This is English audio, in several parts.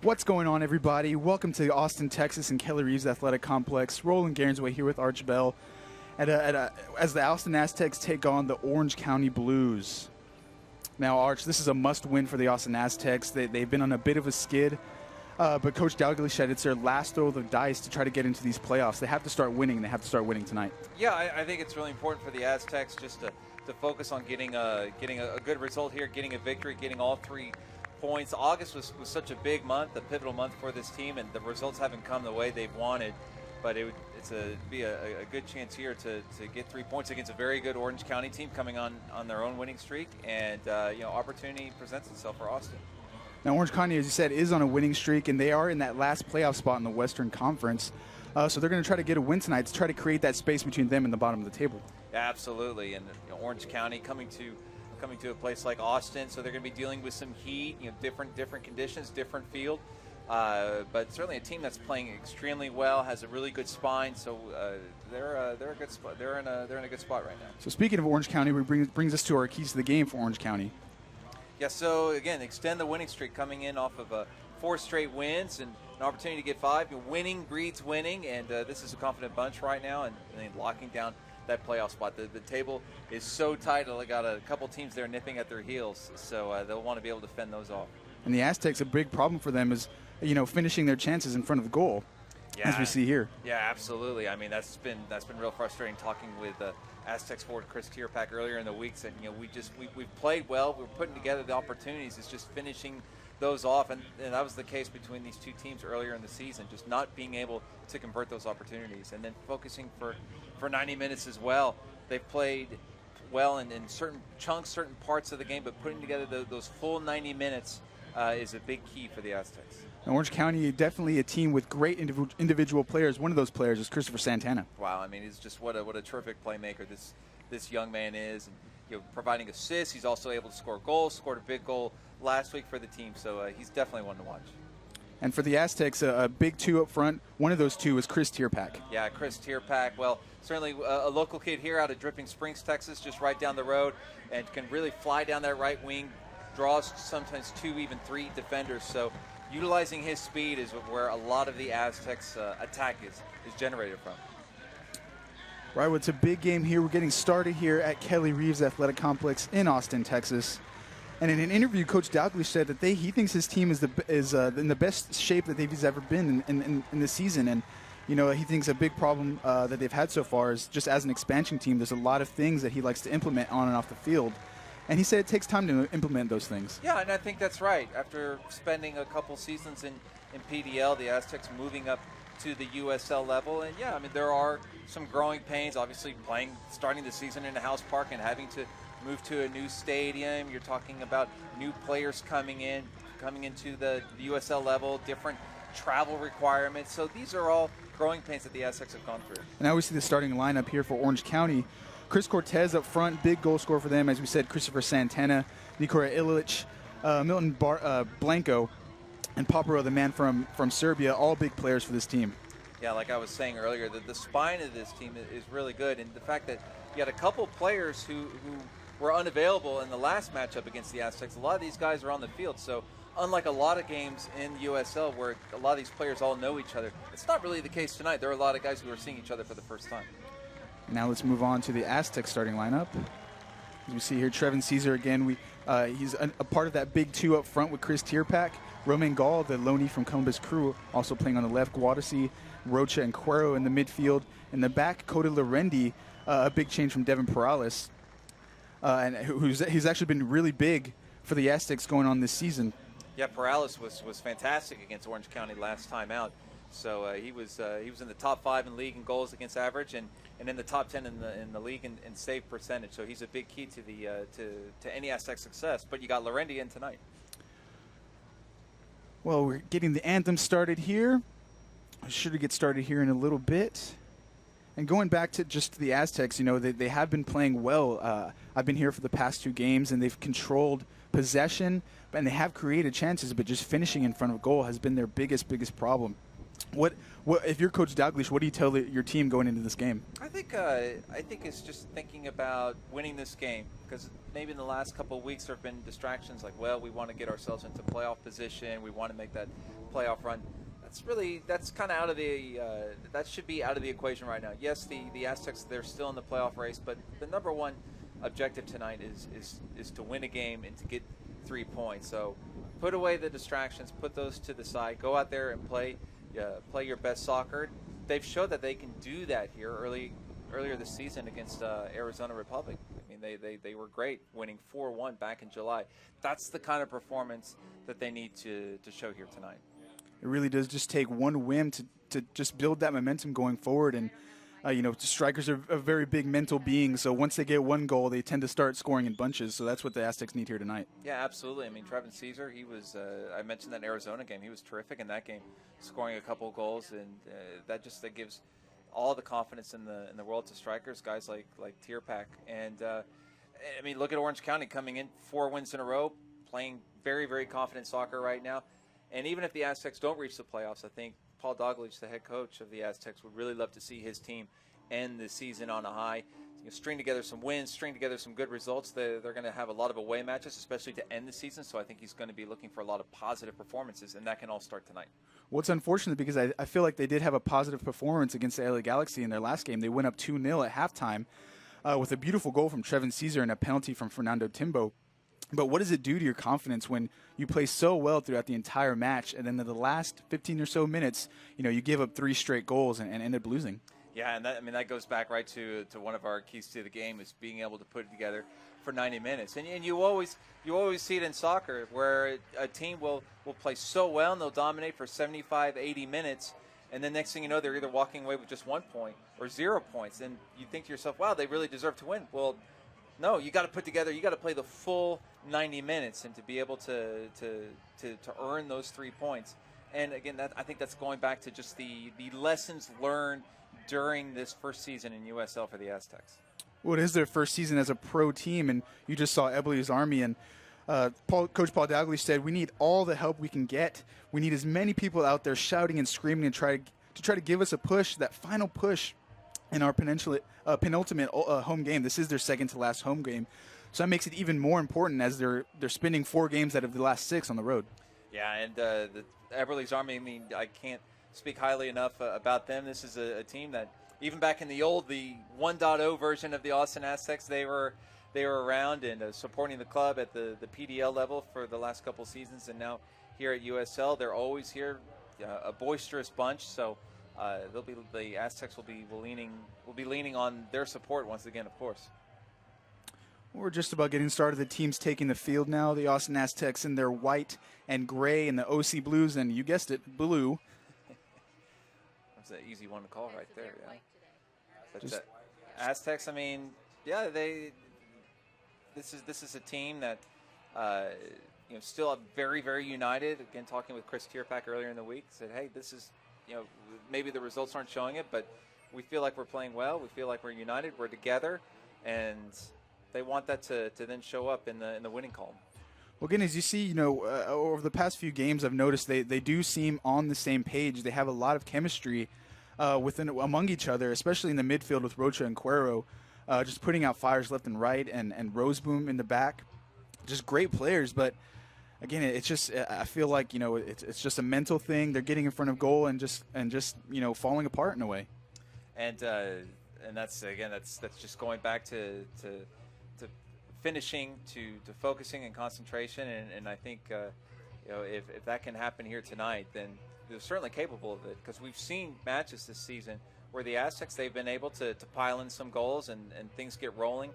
What's going on, everybody? Welcome to Austin, Texas and Kelly Reeves Athletic Complex. Roland Gairnsway here with Arch Bell as the Austin Aztecs take on the Orange County Blues. Now, Arch, this is a must-win for the Austin Aztecs. They've been on a bit of a skid, but Coach Dalglish said it's their last throw of the dice to try to get into these playoffs. They have to start winning. They have to start winning tonight. Yeah, I think it's really important for the Aztecs just to focus on getting a good result here, getting a victory, getting all 3 points. August was such a big month, a pivotal month for this team, and the results haven't come the way they've wanted. But it's be a good chance here to get 3 points against a very good Orange County team coming on their own winning streak, and opportunity presents itself for Austin. Now, Orange County, as you said, is on a winning streak, and they are in that last playoff spot in the Western Conference. So they're going to try to get a win tonight to try to create that space between them and the bottom of the table. Yeah, absolutely, and Orange County coming to a place like Austin, so they're going to be dealing with some heat, different conditions, different field. But certainly a team that's playing extremely well, has a really good spine, so they're a good spot. They're in a good spot right now. So speaking of Orange County, brings us to our keys to the game for Orange County. Yeah. So again, extend the winning streak, coming in off of 4 straight wins and an opportunity to get 5. Winning breeds winning, and this is a confident bunch right now, and locking down that playoff spot. The table is so tight. They got a couple teams there nipping at their heels, so they'll want to be able to fend those off. And the Aztecs, a big problem for them is, finishing their chances in front of the goal, as we see here. Yeah, absolutely. I mean, that's been real frustrating. Talking with Aztecs forward Chris Tierpak earlier in the week, said we've played well. We're putting together the opportunities. It's just finishing those off, and that was the case between these 2 teams earlier in the season. Just not being able to convert those opportunities, and then focusing for 90 minutes as well. They've played well in certain chunks, certain parts of the game, but putting together those full 90 minutes is a big key for the Aztecs. Now, Orange County, definitely a team with great individual players. One of those players is Christopher Santana. Wow, I mean, he's just what a terrific playmaker this young man is. And, providing assists, he's also able to score goals. Scored a big goal last week for the team, so he's definitely one to watch. And for the Aztecs, a big 2 up front. One of those 2 is Chris Tierpak. Yeah, Chris Tierpak. Well, certainly a local kid here out of Dripping Springs, Texas, just right down the road, and can really fly down that right wing, draws sometimes 2, even 3 defenders. So utilizing his speed is where a lot of the Aztecs' attack is generated from. Right, well, it's a big game here. We're getting started here at Kelly Reeves Athletic Complex in Austin, Texas. And in an interview, Coach Dalglish said that he thinks his team is in the best shape that they've ever been in this season. And he thinks a big problem that they've had so far is just as an expansion team, there's a lot of things that he likes to implement on and off the field. And he said it takes time to implement those things. Yeah, and I think that's right. After spending a couple seasons in PDL, the Aztecs moving up to the USL level, and yeah, I mean, there are some growing pains. Obviously, starting the season in a house park and having to move to a new stadium. You're talking about new players coming into the USL level, different travel requirements. So these are all growing pains that the Aztecs have gone through. And now we see the starting lineup here for Orange County. Chris Cortez up front, big goal scorer for them. As we said, Christopher Santana, Nikola Ilic, Milton Blanco, and Popero, the man from Serbia, all big players for this team. Yeah, like I was saying earlier, the spine of this team is really good. And the fact that you had a couple players who were unavailable in the last matchup against the Aztecs, a lot of these guys are on the field. So unlike a lot of games in USL where a lot of these players all know each other, it's not really the case tonight. There are a lot of guys who are seeing each other for the first time. Now let's move on to the Aztec starting lineup. As we see here, Trevin Caesar again. He's a part of that big 2 up front with Chris Tierpak. Romain Gall, the loanee from Columbus Crew, also playing on the left. Guadasi, Rocha, and Cuero in the midfield. In the back, Coda Lorendi, a big change from Devin Perales, and he's actually been really big for the Aztecs going on this season. Yeah, Perales was fantastic against Orange County last time out. So he was in the top 5 in league in goals against average, and in the top 10 in the league in save percentage. So he's a big key to the to any Aztec success. But you got Lorendi in tonight. Well, we're getting the anthem started here. I should get started here in a little bit. And going back to just the Aztecs, they have been playing well. I've been here for the past 2 games, and they've controlled possession, and they have created chances, but just finishing in front of goal has been their biggest problem. What if you're Coach Dalglish, what do you tell your team going into this game? I think it's just thinking about winning this game, because maybe in the last couple of weeks there have been distractions like, well, we want to get ourselves into playoff position, we want to make that playoff run. That's kind of out of the that should be out of the equation right now. Yes, the Aztecs, they're still in the playoff race, but the number one objective tonight is to win a game and to get 3 points. So put away the distractions, put those to the side, go out there and play your best soccer. They've showed that they can do that here earlier this season against Arizona Republic. I mean, they were great, winning 4-1 back in July. That's the kind of performance that they need to show here tonight. It really does just take one win to just build that momentum going forward. And, strikers are a very big mental being. So once they get one goal, they tend to start scoring in bunches. So that's what the Aztecs need here tonight. Yeah, absolutely. I mean, Trevin Caesar, he was, I mentioned that Arizona game. He was terrific in that game, scoring a couple of goals. And that gives all the confidence in the world to strikers, guys like Tierpak. And, I mean, look at Orange County coming in 4 wins in a row, playing very, very confident soccer right now. And even if the Aztecs don't reach the playoffs, I think Paul Dalglish, the head coach of the Aztecs, would really love to see his team end the season on a high. String together some wins, string together some good results. They're going to have a lot of away matches, especially to end the season. So I think he's going to be looking for a lot of positive performances, and that can all start tonight. Well, it's unfortunate because I feel like they did have a positive performance against the LA Galaxy in their last game. They went up 2-0 at halftime with a beautiful goal from Trevin Caesar and a penalty from Fernando Timbo. But what does it do to your confidence when you play so well throughout the entire match, and then in the last 15 or so minutes, you give up 3 straight goals and end up losing? Yeah, and that goes back right to one of our keys to the game, is being able to put it together for 90 minutes. And you always see it in soccer where a team will play so well and they'll dominate for 75, 80 minutes, and then next thing you know, they're either walking away with just 1 point or 0 points. And you think to yourself, wow, they really deserve to win. Well, no, you got to put together, you got to play the full 90 minutes and to be able to earn those 3 points. And again, I think that's going back to just the lessons learned during this first season in USL for the Aztecs. Well, it is their first season as a pro team, and you just saw Eberle's Army, and Coach Paul Dalglish said, we need all the help we can get. We need as many people out there shouting and screaming and try to give us a push, that final push in our penultimate home game. This is their second to last home game. So that makes it even more important as they're spending 4 games out of the last 6 on the road. Yeah, and the Eberle's Army, I mean, I can't speak highly enough about them. This is a team that even back in the 1.0 version of the Austin Aztecs, they were around and supporting the club at the PDL level for the last couple seasons, and now here at USL, they're always here, a boisterous bunch. So the Aztecs will be leaning on their support once again, of course. We're just about getting started. The team's taking the field now. The Austin Aztecs in their white and gray, and the OC Blues, and you guessed it, blue. That's an easy one to call right there. Yeah. But Aztecs, I mean, yeah, this is a team that still very, very united. Again, talking with Chris Tierpak earlier in the week, said, hey, this is, maybe the results aren't showing it, but we feel like we're playing well. We feel like we're united. We're together, and they want that to then show up in the winning column. Well, again, as you see, over the past few games, I've noticed they do seem on the same page. They have a lot of chemistry among each other, especially in the midfield with Rocha and Cuero, just putting out fires left and right, and Roseboom in the back. Just great players, but again, it's just I feel like it's just a mental thing. They're getting in front of goal and just falling apart in a way. And that's just going back to finishing, to focusing and concentration, and I think if that can happen here tonight, then they're certainly capable of it, because we've seen matches this season where the Aztecs, they've been able to pile in some goals and things get rolling.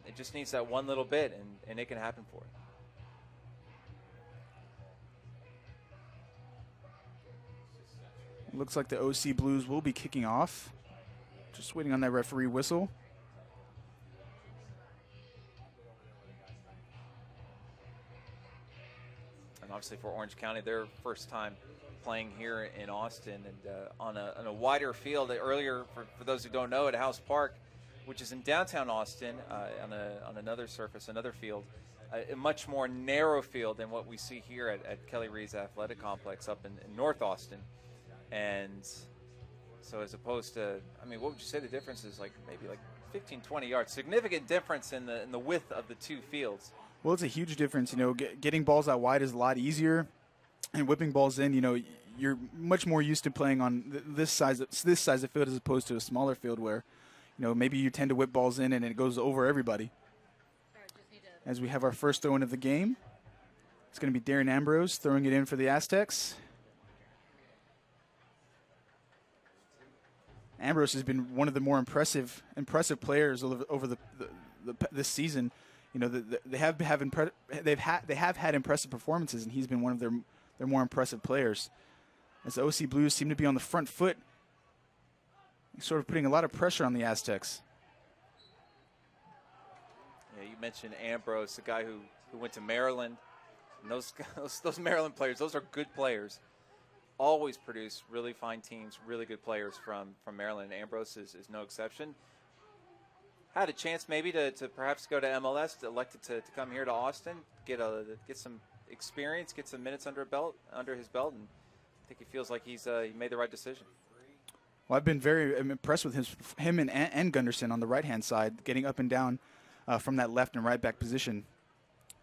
It just needs that one little bit, and it can happen for it. Looks like the OC Blues will be kicking off. Just waiting on that referee whistle. And obviously for Orange County, their first time playing here in Austin, and on a wider field. Earlier, for those who don't know, at House Park, which is in downtown Austin, on another surface, another field, a much more narrow field than what we see here at Kelly Reed's Athletic Complex up in North Austin. And so as opposed to, I mean, what would you say the difference is? Maybe 15, 20 yards. Significant difference in the width of the two fields. Well, it's a huge difference. Getting balls out wide is a lot easier. and whipping balls in, you're much more used to playing on this size of the field as opposed to a smaller field where, maybe you tend to whip balls in and it goes over everybody. As we have our first throw in of the game, it's going to be Darren Ambrose throwing it in for the Aztecs. Ambrose has been one of the more impressive players over this season. They have had impressive performances, and he's been one of their more impressive players. As the OC Blues seem to be on the front foot, sort of putting a lot of pressure on the Aztecs. Yeah, you mentioned Ambrose, the guy who went to Maryland. And those Maryland players, those are good players. Always produce really fine teams, really good players from Maryland. Ambrose is no exception. Had a chance maybe to perhaps go to MLS, elected to come here to Austin, get some experience, get some minutes under his belt, and I think he feels like he made the right decision. Well, I've been very impressed with him and Gunderson on the right-hand side, getting up and down from that left and right back position.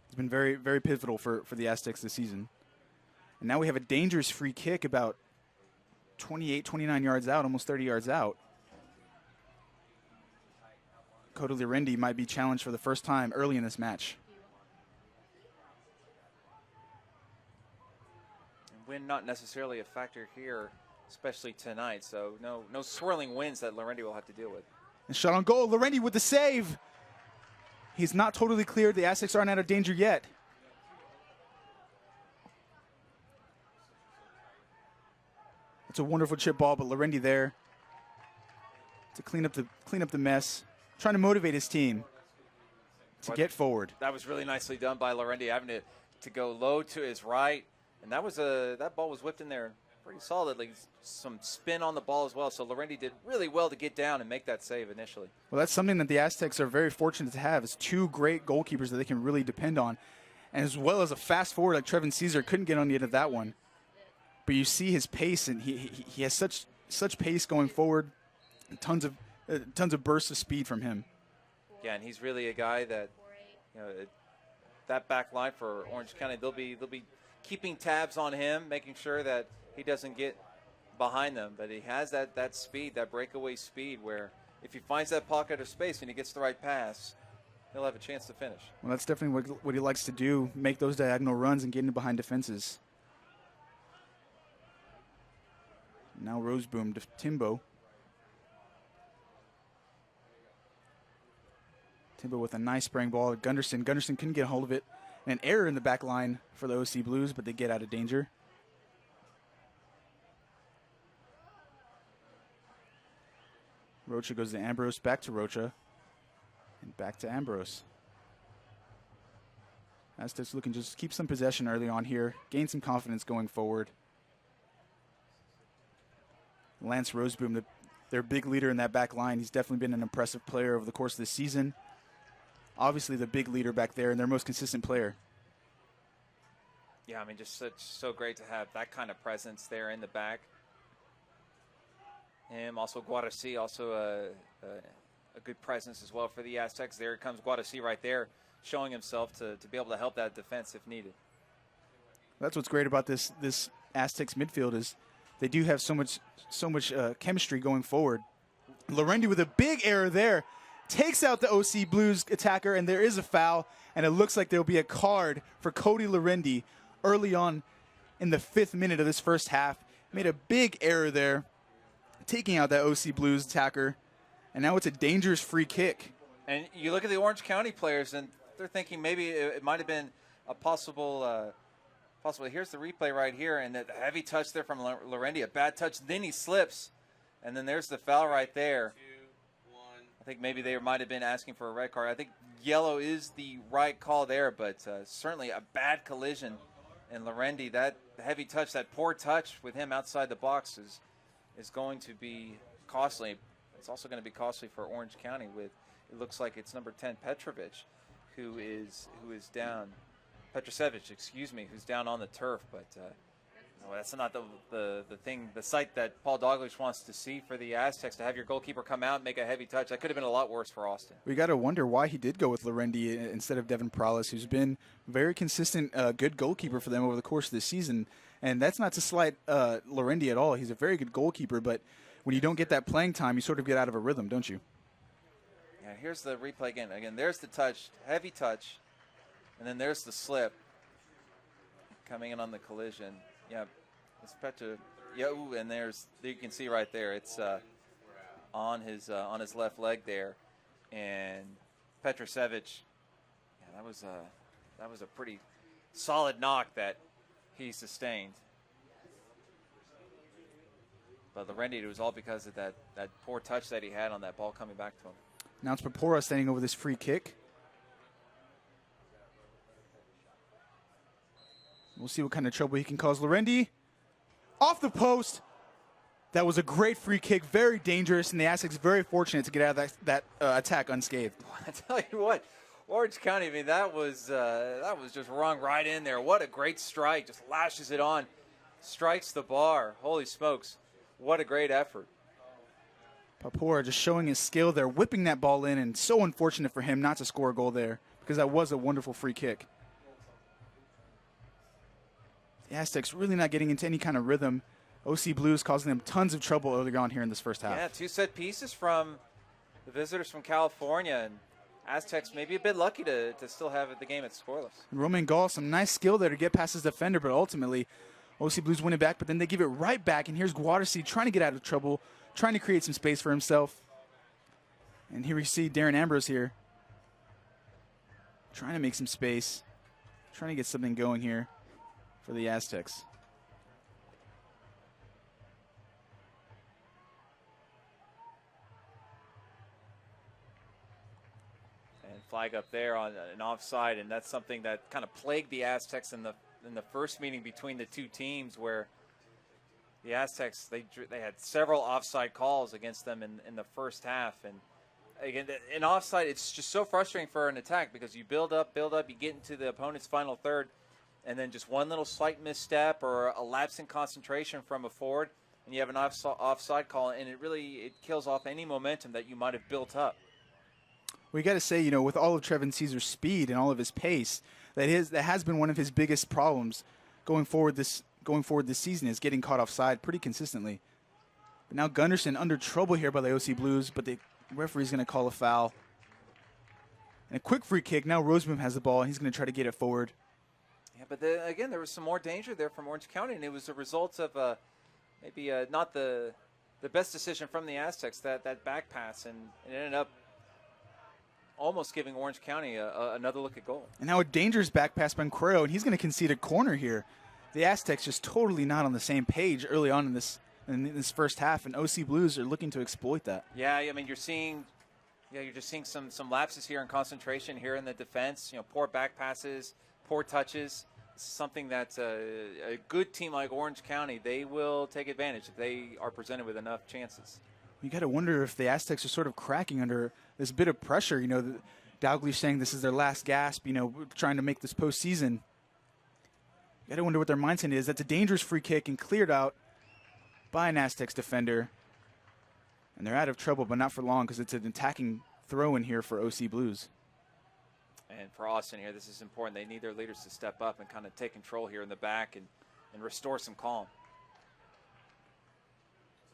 It's been very, very pivotal for the Aztecs this season. And now we have a dangerous free kick about 28, 29 yards out, almost 30 yards out. Cody Lorendi might be challenged for the first time early in this match. And wind not necessarily a factor here, especially tonight. So no swirling winds that Lorendi will have to deal with. And shot on goal. Lorendi with the save. He's not totally cleared. The Aztecs aren't out of danger yet. It's a wonderful chip ball, but Lorendi there to clean up the mess, trying to motivate his team to get forward. That was really nicely done by Lorendi, having to go low to his right, and that ball was whipped in there pretty solidly. Some spin on the ball as well, so Lorendi did really well to get down and make that save initially. Well, that's something that the Aztecs are very fortunate to have, is two great goalkeepers that they can really depend on, and as well as a fast forward like Trevin Caesar. Couldn't get on the end of that one. But you see his pace, and he has such pace going forward, and tons of bursts of speed from him. Yeah, and he's really a guy that, that back line for Orange County, they'll be keeping tabs on him, making sure that he doesn't get behind them. But he has that speed, that breakaway speed, where if he finds that pocket of space and he gets the right pass, he'll have a chance to finish. Well, that's definitely what he likes to do, make those diagonal runs and get in behind defenses. Now Roseboom to Timbo. Timbo with a nice spraying ball. Gunderson couldn't get a hold of it. And an error in the back line for the OC Blues, but they get out of danger. Rocha goes to Ambrose, back to Rocha, and back to Ambrose. Aztecs looking to just keep some possession early on here, gain some confidence going forward. Lance Roseboom, their big leader in that back line. He's definitely been an impressive player over the course of this season. Obviously the big leader back there and their most consistent player. Yeah, I mean, just so great to have that kind of presence there in the back. Him, also Guaraci, also a good presence as well for the Aztecs. There comes Guaraci right there, showing himself to be able to help that defense if needed. That's what's great about this Aztecs midfield, is they do have so much chemistry going forward. Lorendi with a big error there, takes out the OC Blues attacker, and there is a foul, and it looks like there will be a card for Cody Lorendi early on in the 5th minute of this first half. Made a big error there, taking out that OC Blues attacker, and now it's a dangerous free kick. And you look at the Orange County players, and they're thinking maybe it might have been a possible. Here's the replay right here, and the heavy touch there from Lorendi, a bad touch, then he slips, and then there's the foul right there. I think maybe they might have been asking for a red card. I think yellow is the right call there, but certainly a bad collision. And Lorendi, that heavy touch, that poor touch with him outside the box is going to be costly. It's also going to be costly for Orange County with, it looks like it's number 10, Petrovic, who is down. Petrosevich, excuse me, who's down on the turf, but no, that's not the sight that Paul Dalglish wants to see for the Aztecs, to have your goalkeeper come out and make a heavy touch. That could have been a lot worse for Austin. We got to wonder why he did go with Lorendi instead of Devin Prowlis, who's been very consistent, good goalkeeper for them over the course of the season. And that's not to slight Lorendi at all. He's a very good goalkeeper, but when you don't get that playing time, you sort of get out of a rhythm, don't you? Yeah, here's the replay again. Again, there's the touch, heavy touch, and then there's the slip coming in on the collision. Yeah, it's Petra. Yeah, ooh, and there you can see right there. It's on his left leg there, and Petrosevich. Yeah, that was a pretty solid knock that he sustained. But Lorendi, it was all because of that poor touch that he had on that ball coming back to him. Now it's Papora standing over this free kick. We'll see what kind of trouble he can cause. Lorendi, off the post. That was a great free kick, very dangerous, and the Aztecs very fortunate to get out of that attack unscathed. I tell you what, Orange County, I mean, that was just rung right in there. What a great strike, just lashes it on, strikes the bar. Holy smokes, what a great effort. Papora just showing his skill there, whipping that ball in, and so unfortunate for him not to score a goal there because that was a wonderful free kick. The Aztecs really not getting into any kind of rhythm. OC Blues causing them tons of trouble early on here in this first half. Yeah, 2 set pieces from the visitors from California, and Aztecs maybe a bit lucky to still have the game at scoreless. And Romain Gall, some nice skill there to get past his defender, but ultimately OC Blues win it back, but then they give it right back, and here's Guadarcy trying to get out of trouble, trying to create some space for himself. And here we see Darren Ambrose here, trying to make some space, trying to get something going here for the Aztecs. Flag up there on an offside, and that's something that kind of plagued the Aztecs in the first meeting between the two teams, where the Aztecs they had several offside calls against them in the first half. And again, in offside, it's just so frustrating for an attack because you build up, you get into the opponent's final third, and then just one little slight misstep or a lapse in concentration from a forward, and you have an offside call, and it kills off any momentum that you might have built up. We got to say, with all of Trevin Caesar's speed and all of his pace, that has been one of his biggest problems going forward this season is getting caught offside pretty consistently. But now Gunderson under trouble here by the OC Blues, but the referee's going to call a foul. And a quick free kick. Now Roseman has the ball, and he's going to try to get it forward. Yeah, but again, there was some more danger there from Orange County, and it was a result of maybe not the best decision from the Aztecs, that back pass, and it ended up almost giving Orange County another look at goal. And now a dangerous back pass by Cuero, and he's going to concede a corner here. The Aztecs just totally not on the same page early on in this first half, and OC Blues are looking to exploit that. Yeah, I mean, you're just seeing some lapses here in concentration here in the defense. Poor back passes, poor touches. This is something that a good team like Orange County, they will take advantage if they are presented with enough chances. You got to wonder if the Aztecs are sort of cracking under this bit of pressure. Dalglish saying this is their last gasp, trying to make this postseason. You got to wonder what their mindset is. That's a dangerous free kick and cleared out by an Aztecs defender. And they're out of trouble, but not for long because it's an attacking throw in here for OC Blues. And for Austin here, this is important. They need their leaders to step up and kind of take control here in the back and restore some calm.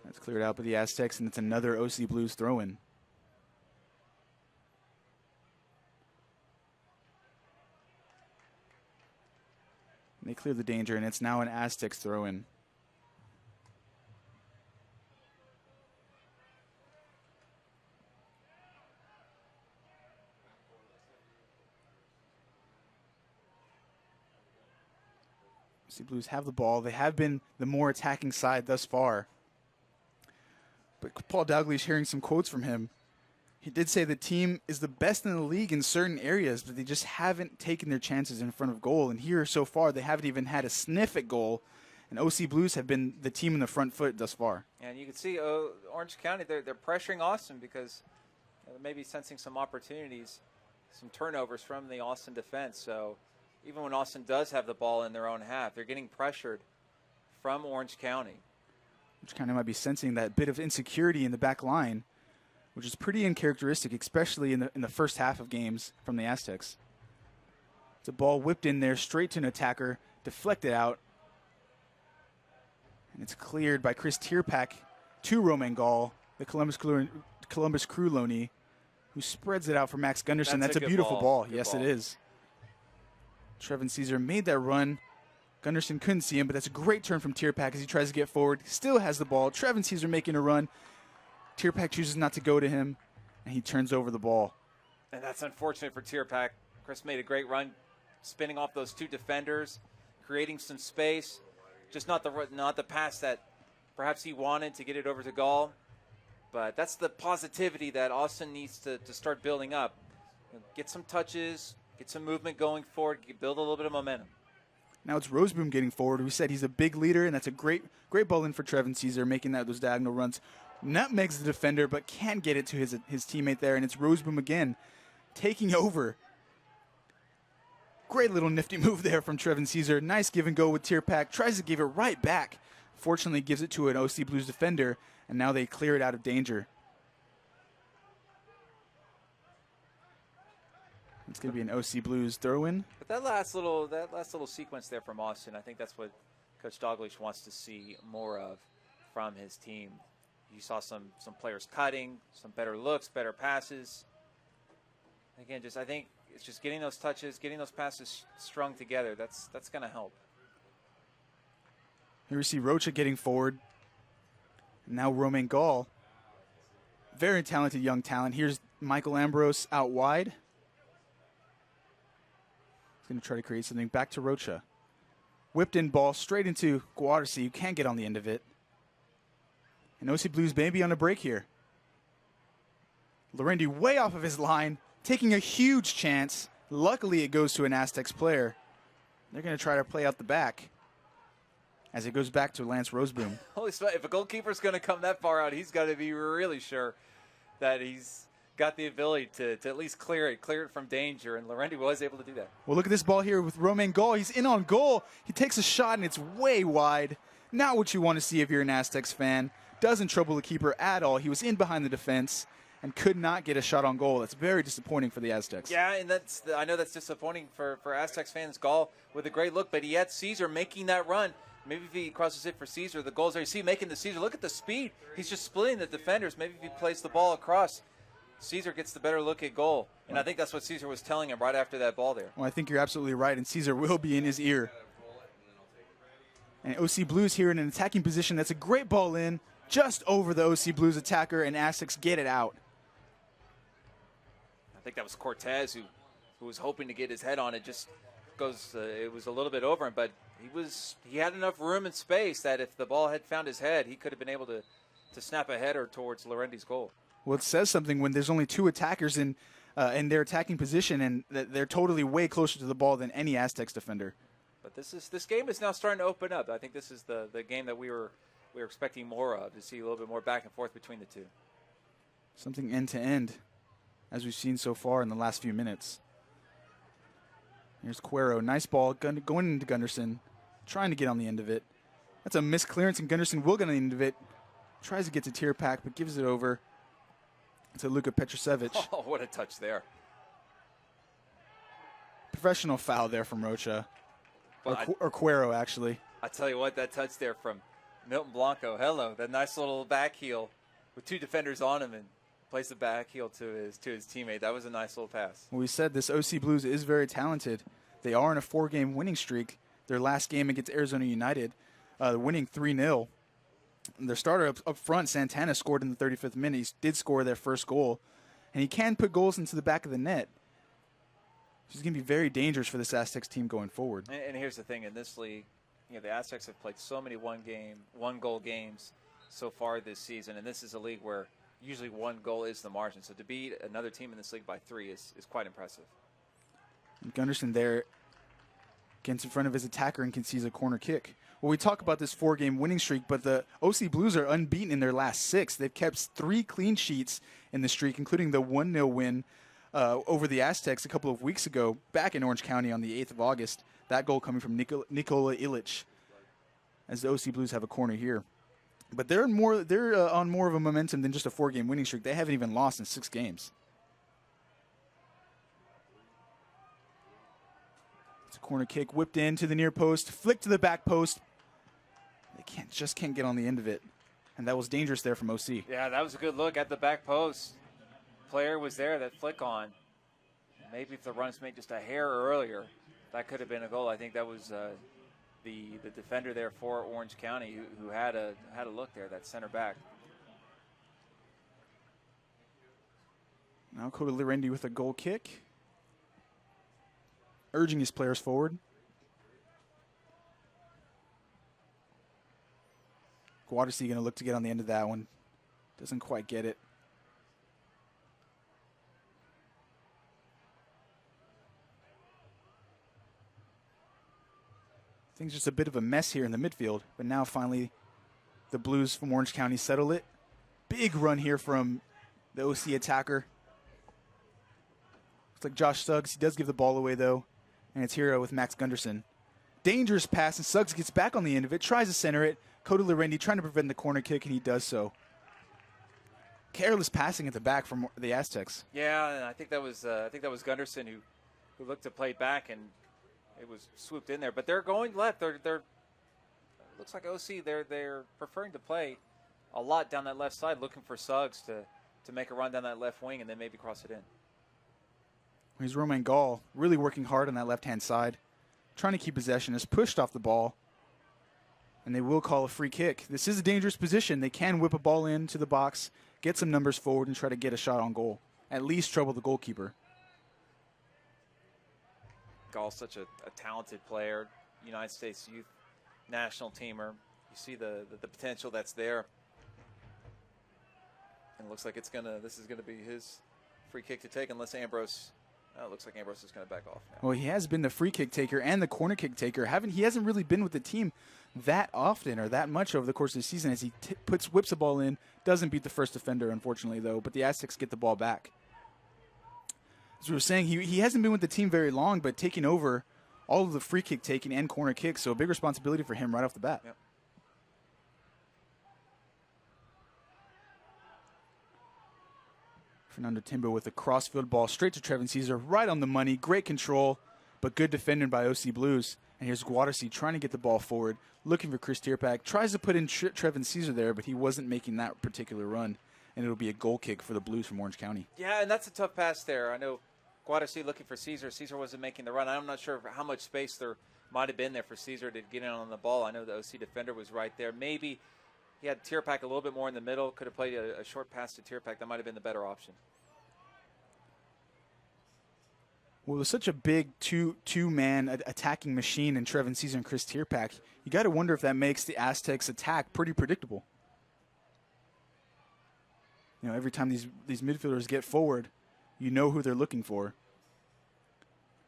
That's cleared out by the Aztecs, and it's another OC Blues throw-in. They clear the danger, and it's now an Aztecs throw-in. OC Blues have the ball. They have been the more attacking side thus far. But Paul Dalglish, hearing some quotes from him, he did say the team is the best in the league in certain areas, but they just haven't taken their chances in front of goal. And here so far, they haven't even had a sniff at goal. And OC Blues have been the team in the front foot thus far. And you can see Orange County, they're pressuring Austin because they're maybe sensing some opportunities, some turnovers from the Austin defense. So even when Austin does have the ball in their own half, they're getting pressured from Orange County. Which kind of might be sensing that bit of insecurity in the back line, which is pretty uncharacteristic, especially in the first half of games from the Aztecs. It's a ball whipped in there straight to an attacker, deflected out. And it's cleared by Chris Tierpak to Romain Gall, the Columbus Crew loanee, who spreads it out for Max Gunderson. That's a beautiful ball. Yes, it is. Trevin Caesar made that run. Gunderson couldn't see him, but that's a great turn from Tierpak as he tries to get forward. Still has the ball. Trevin Caesar making a run. Tierpak chooses not to go to him, and he turns over the ball. And that's unfortunate for Tierpak. Chris made a great run, spinning off those two defenders, creating some space. Just not the pass that perhaps he wanted to get it over to Gall. But that's the positivity that Austin needs to start building up. Get some touches, get some movement going forward, build a little bit of momentum. Now it's Roseboom getting forward. We said he's a big leader, and that's a great ball in for Trevin Caesar, making those diagonal runs. Nutmegs the defender, but can't get it to his teammate there, and it's Roseboom again, taking over. Great little nifty move there from Trevin Caesar. Nice give and go with Tierpak. Tries to give it right back. Fortunately, gives it to an OC Blues defender, and now they clear it out of danger. It's going to be an OC Blues throw-in. But that last little sequence there from Austin, I think that's what Coach Dalglish wants to see more of from his team. You saw some players cutting, some better looks, better passes. Again, I think it's just getting those touches, getting those passes strung together. That's going to help. Here we see Rocha getting forward. Now Romain Gall. Very talented young talent. Here's Michael Ambrose out wide. He's going to try to create something. Back to Rocha. Whipped in ball straight into Guadarcy, who can't get on the end of it. And OC Blues may be on a break here. Lorendi way off of his line, taking a huge chance. Luckily, it goes to an Aztecs player. They're going to try to play out the back as it goes back to Lance Roseboom. Holy smokes, if a goalkeeper's going to come that far out, he's got to be really sure that he's got the ability to at least clear it from danger, and Lorendi was able to do that. Well, look at this ball here with Romain Gall. He's in on goal. He takes a shot, and it's way wide. Not what you want to see if you're an Aztecs fan. Doesn't trouble the keeper at all. He was in behind the defense and could not get a shot on goal. That's very disappointing for the Aztecs. Yeah, and I know that's disappointing for Aztecs fans. Gall with a great look, but he had Caesar making that run. Maybe if he crosses it for Caesar, the goal's there. You see making the Caesar. Look at the speed. He's just splitting the defenders. Maybe if he plays the ball across, Caesar gets the better look at goal. And I think that's what Caesar was telling him right after that ball there. Well, I think you're absolutely right, and Caesar will be in his ear. And OC Blues here in an attacking position. That's a great ball in, just over the OC Blues attacker, and Aztecs get it out. I think that was Cortez who was hoping to get his head on it. Just goes, it was a little bit over him, but he had enough room and space that if the ball had found his head, he could have been able to snap a header towards Lorendi's goal. Well, it says something when there's only two attackers in their attacking position, and they're totally way closer to the ball than any Aztecs defender. But this game is now starting to open up. I think this is the game that we were expecting more of, to see a little bit more back and forth between the two. Something end to end, as we've seen so far in the last few minutes. Here's Cuero, nice ball, going into Gunderson, trying to get on the end of it. That's a missed clearance, and Gunderson will get on the end of it. Tries to get to Tierpak, but gives it over to Luka Petrusevich. Oh, what a touch there. Professional foul there from Rocha. Or Cuero, actually. I tell you what, that touch there from Milton Blanco. Hello, that nice little back heel with two defenders on him and plays the back heel to his teammate. That was a nice little pass. Well, we said this OC Blues is very talented. They are in a 4-game winning streak. Their last game against Arizona United, winning 3-0. Their starter up front, Santana, scored in the 35th minute. He did score their first goal, and he can put goals into the back of the net. He's going to be very dangerous for this Aztecs team going forward. And here's the thing, in this league, the Aztecs have played so many one-goal games so far this season, and this is a league where usually one goal is the margin. So to beat another team in this league by 3 is quite impressive. And Gunderson there gets in front of his attacker and concedes a corner kick. Well, we talk about this 4-game winning streak, but the OC Blues are unbeaten in their last 6. They've kept 3 clean sheets in the streak, including the 1-0 win over the Aztecs a couple of weeks ago back in Orange County on the 8th of August. That goal coming from Nikola Ilic, as the OC Blues have a corner here. But they're on more of a momentum than just a 4-game winning streak. They haven't even lost in 6 games. It's a corner kick whipped in to the near post, flicked to the back post. They can't get on the end of it. And that was dangerous there from OC. Yeah, that was a good look at the back post. Player was there, that flick on. Maybe if the run's made just a hair earlier, that could have been a goal. I think that was the defender there for Orange County who had a look there, that center back. Now Cody Lirendi with a goal kick, urging his players forward. Guadarcy going to look to get on the end of that one. Doesn't quite get it. Things just a bit of a mess here in the midfield, but now finally the Blues from Orange County settle it. Big run here from the OC attacker. Looks like Josh Suggs. He does give the ball away, though, and it's Hero with Max Gunderson. Dangerous pass, and Suggs gets back on the end of it, tries to center it. Cody Lirendi trying to prevent the corner kick, and he does so. Careless passing at the back from the Aztecs. Yeah, and I think that was Gunderson who looked to play back, and it was swooped in there. But they're going left. They're looks like OC. They're preferring to play a lot down that left side, looking for Suggs to make a run down that left wing and then maybe cross it in. Here's Romain Gall really working hard on that left-hand side, trying to keep possession. Is pushed off the ball, and they will call a free kick. This is a dangerous position. They can whip a ball into the box, get some numbers forward, and try to get a shot on goal. At least trouble the goalkeeper. Gall's such a talented player, United States youth national teamer. You see the potential that's there. And it looks like this is gonna be his free kick to take unless Ambrose. Oh, it looks like Ambrose is going to back off now. Well, he has been the free kick taker and the corner kick taker. He hasn't really been with the team that often or that much over the course of the season as he whips a ball in. Doesn't beat the first defender, unfortunately, though. But the Aztecs get the ball back. As we were saying, he hasn't been with the team very long, but taking over all of the free kick taking and corner kicks. So a big responsibility for him right off the bat. Yep. Fernando Timbo with a crossfield ball straight to Trevin Caesar, right on the money. Great control, but good defending by OC Blues. And here's Guadarcy trying to get the ball forward, looking for Chris Tierpak. Tries to put in Trevin Caesar there, but he wasn't making that particular run. And it'll be a goal kick for the Blues from Orange County. Yeah, and that's a tough pass there. I know Guadarcy looking for Caesar. Caesar wasn't making the run. I'm not sure how much space there might have been there for Caesar to get in on the ball. I know the OC defender was right there. Maybe he had Tierpak a little bit more in the middle. Could have played a short pass to Tierpak. That might have been the better option. Well, with such a big two-man attacking machine in Trevin Caesar and Chris Tierpak, you got to wonder if that makes the Aztecs' attack pretty predictable. You know, every time these midfielders get forward, you know who they're looking for.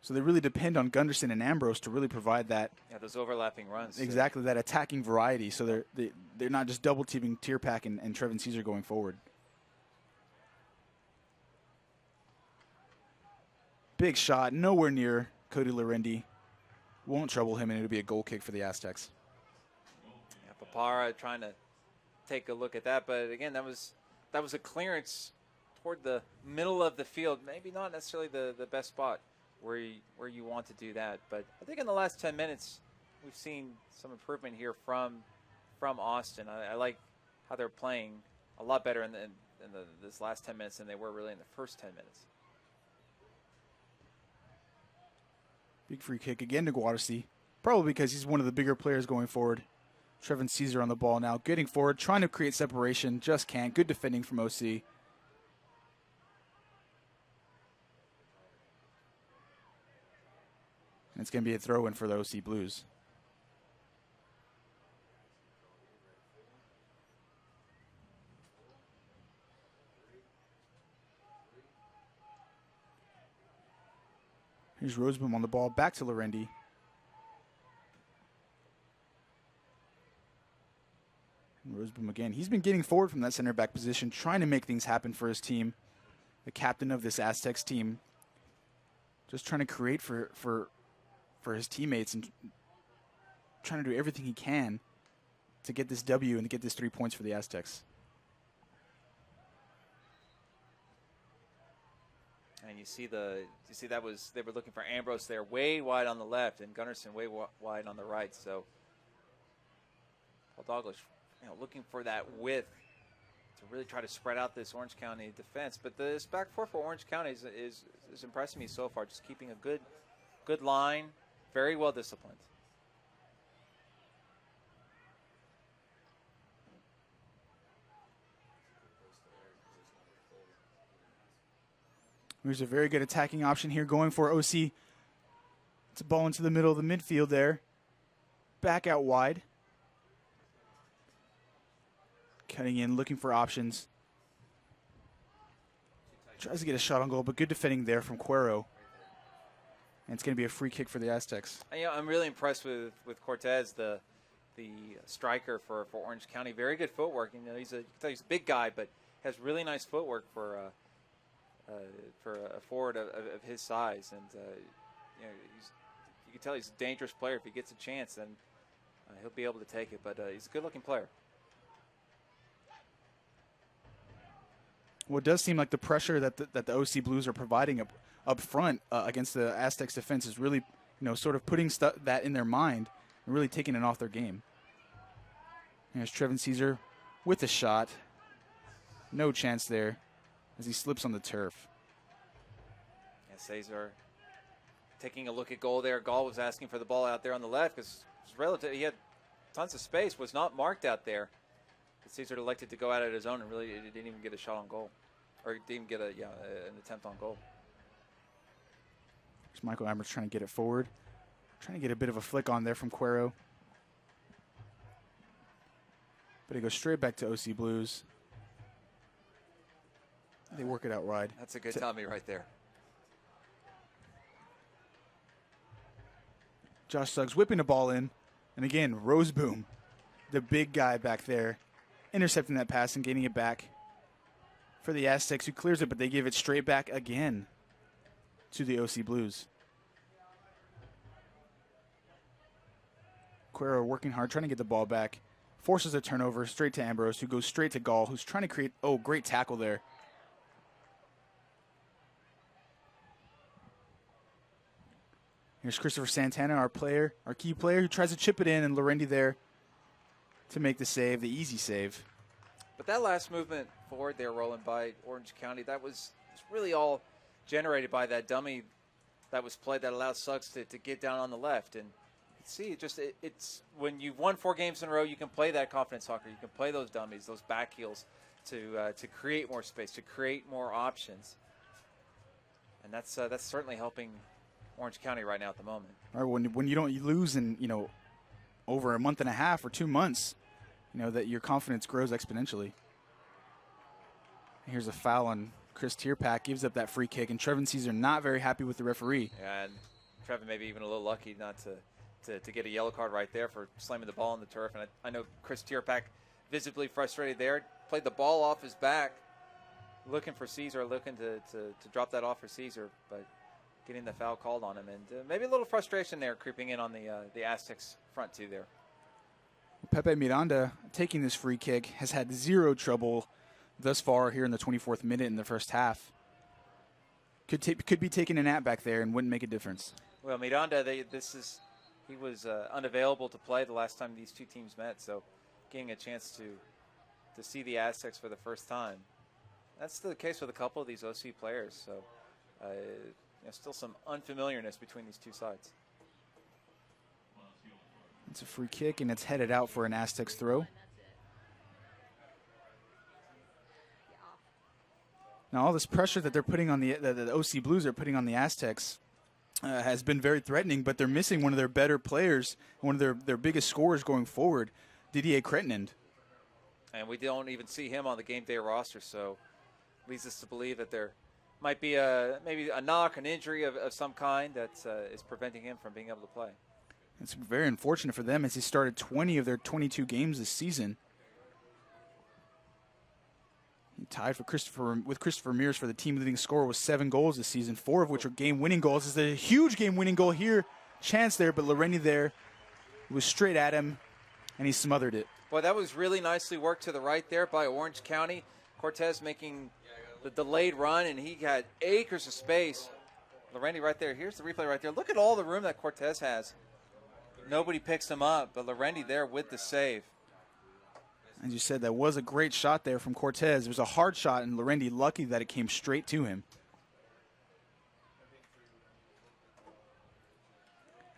So they really depend on Gunderson and Ambrose to really provide that. Yeah, those overlapping runs. Exactly, that attacking variety. So they're not just double-teaming Tierpak and Trevin Caesar going forward. Big shot, nowhere near Cody Lirendi. Won't trouble him, and it'll be a goal kick for the Aztecs. Yeah, Papara trying to take a look at that, but again, that was a clearance toward the middle of the field. Maybe not necessarily the best spot where you want to do that, but I think in the last 10 minutes we've seen some improvement here from Austin. I like how they're playing a lot better in this last 10 minutes than they were really in the first 10 minutes. Big free kick again to Guadarcy. Probably because he's one of the bigger players going forward. Trevin Caesar on the ball now. Getting forward, trying to create separation. Just can't. Good defending from OC. And it's going to be a throw-in for the OC Blues. Here's Roseboom on the ball, back to Lirendi. And Roseboom again. He's been getting forward from that center back position, trying to make things happen for his team. The captain of this Aztecs team, just trying to create for his teammates and trying to do everything he can to get this W and to get this 3 points for the Aztecs. And you see that they were looking for Ambrose there, way wide on the left, and Gunderson way wide on the right. So Douglas, looking for that width to really try to spread out this Orange County defense. But this back four for Orange County is impressing me so far, just keeping a good line, very well disciplined. There's a very good attacking option here going for OC. It's a ball into the middle of the midfield there. Back out wide. Cutting in, looking for options. Tries to get a shot on goal, but good defending there from Cuero. And it's going to be a free kick for the Aztecs. I'm really impressed with Cortez, the striker for Orange County. Very good footwork. He's a big guy, but has really nice footwork for a forward of his size. And you can tell he's a dangerous player. If he gets a chance, then he'll be able to take it. But he's a good-looking player. Well, it does seem like the pressure that the OC Blues are providing up front against the Aztecs defense is really, sort of putting that in their mind and really taking it off their game. Here's Trevin Caesar with a shot. No chance there as he slips on the turf. Yeah, Caesar taking a look at goal there. Gall was asking for the ball out there on the left because he had tons of space, was not marked out there. But Caesar elected to go out at his own and really didn't even get a shot on goal. Or didn't even get an attempt on goal. There's Michael Amber's trying to get it forward. Trying to get a bit of a flick on there from Cuero. But it goes straight back to OC Blues. They work it out wide. That's a good Tommy right there. Josh Suggs whipping the ball in. And again, Roseboom, the big guy back there, intercepting that pass and getting it back for the Aztecs, who clears it, but they give it straight back again to the OC Blues. Cuero working hard, trying to get the ball back. Forces a turnover straight to Ambrose, who goes straight to Gall, who's trying to create, great tackle there. Here's Christopher Santana, our key player, who tries to chip it in, and Lorendi there to make the save, the easy save. But that last movement forward there, rolling by Orange County, that was really all generated by that dummy that was played that allowed Suggs to get down on the left. And see, it's when you've won 4 games in a row, you can play that confidence soccer. You can play those dummies, those back heels to create more space, to create more options. And that's certainly helping Orange County right now at the moment. All right, when you lose in over a month and a half or 2 months, that your confidence grows exponentially. Here's a foul on Chris Tierpak, gives up that free kick, and Trevin Caesar not very happy with the referee. Yeah, and Trevin maybe even a little lucky not to get a yellow card right there for slamming the ball on the turf. And I know Chris Tierpak visibly frustrated there, played the ball off his back, looking for Caesar, looking to drop that off for Caesar, but getting the foul called on him. And maybe a little frustration there creeping in on the Aztecs front two there. Pepe Miranda, taking this free kick, has had zero trouble thus far here in the 24th minute in the first half. Could be taking a nap back there and wouldn't make a difference. Well, Miranda, he was unavailable to play the last time these two teams met, so getting a chance to see the Aztecs for the first time. That's the case with a couple of these OC players, so still some unfamiliarness between these two sides. It's a free kick, and it's headed out for an Aztecs throw. Now, all this pressure that they're putting on the OC Blues are putting on the Aztecs has been very threatening, but they're missing one of their better players, one of their biggest scorers going forward, Didier Crettenand. And we don't even see him on the game day roster, so leads us to believe that there might be maybe a knock, an injury of some kind that is preventing him from being able to play. It's very unfortunate for them as he started 20 of their 22 games this season. He tied with Christopher Mears for the team leading scorer with 7 goals this season, 4 of which are game-winning goals. It's a huge game-winning goal here. Chance there, but Lorendi there was straight at him, and he smothered it. Boy, that was really nicely worked to the right there by Orange County. Cortez making the delayed run, and he had acres of space. Lorendi right there. Here's the replay right there. Look at all the room that Cortez has. Nobody picks him up, but Lorendi there with the save. As you said, that was a great shot there from Cortez. It was a hard shot, and Lorendi lucky that it came straight to him.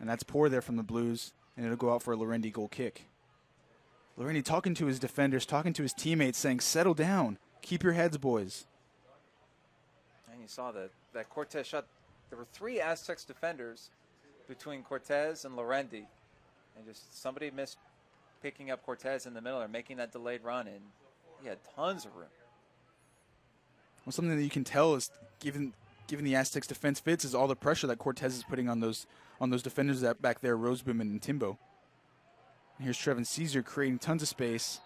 And that's poor there from the Blues, and it'll go out for a Lorendi goal kick. Lorendi talking to his defenders, talking to his teammates, saying, settle down. Keep your heads, boys. And you saw that Cortez shot. There were 3 Aztecs defenders between Cortez and Lorendi. And just somebody missed picking up Cortez in the middle or making that delayed run, and he had tons of room. Well, something that you can tell is given the Aztecs defense fits is all the pressure that Cortez is putting on those defenders that back there, Roseboom and Timbo. And here's Trevin Caesar creating tons of space,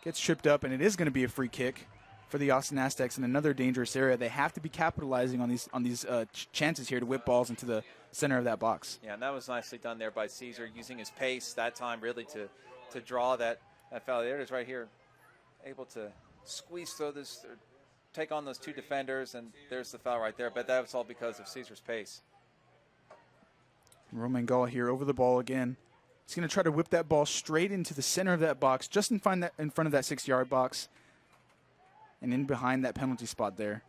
gets tripped up, and it is going to be a free kick for the Austin Aztecs in another dangerous area. They have to be capitalizing on these chances here to whip balls into the center of that box. Yeah, and that was nicely done there by Caesar, using his pace that time really to draw that foul. There it is right here, able to squeeze through this, take on those 2 defenders, and there's the foul right there. But that was all because of Caesar's pace. Romain Gall here over the ball again. He's going to try to whip that ball straight into the center of that box, just in front of that 6-yard box, and in behind that penalty spot there.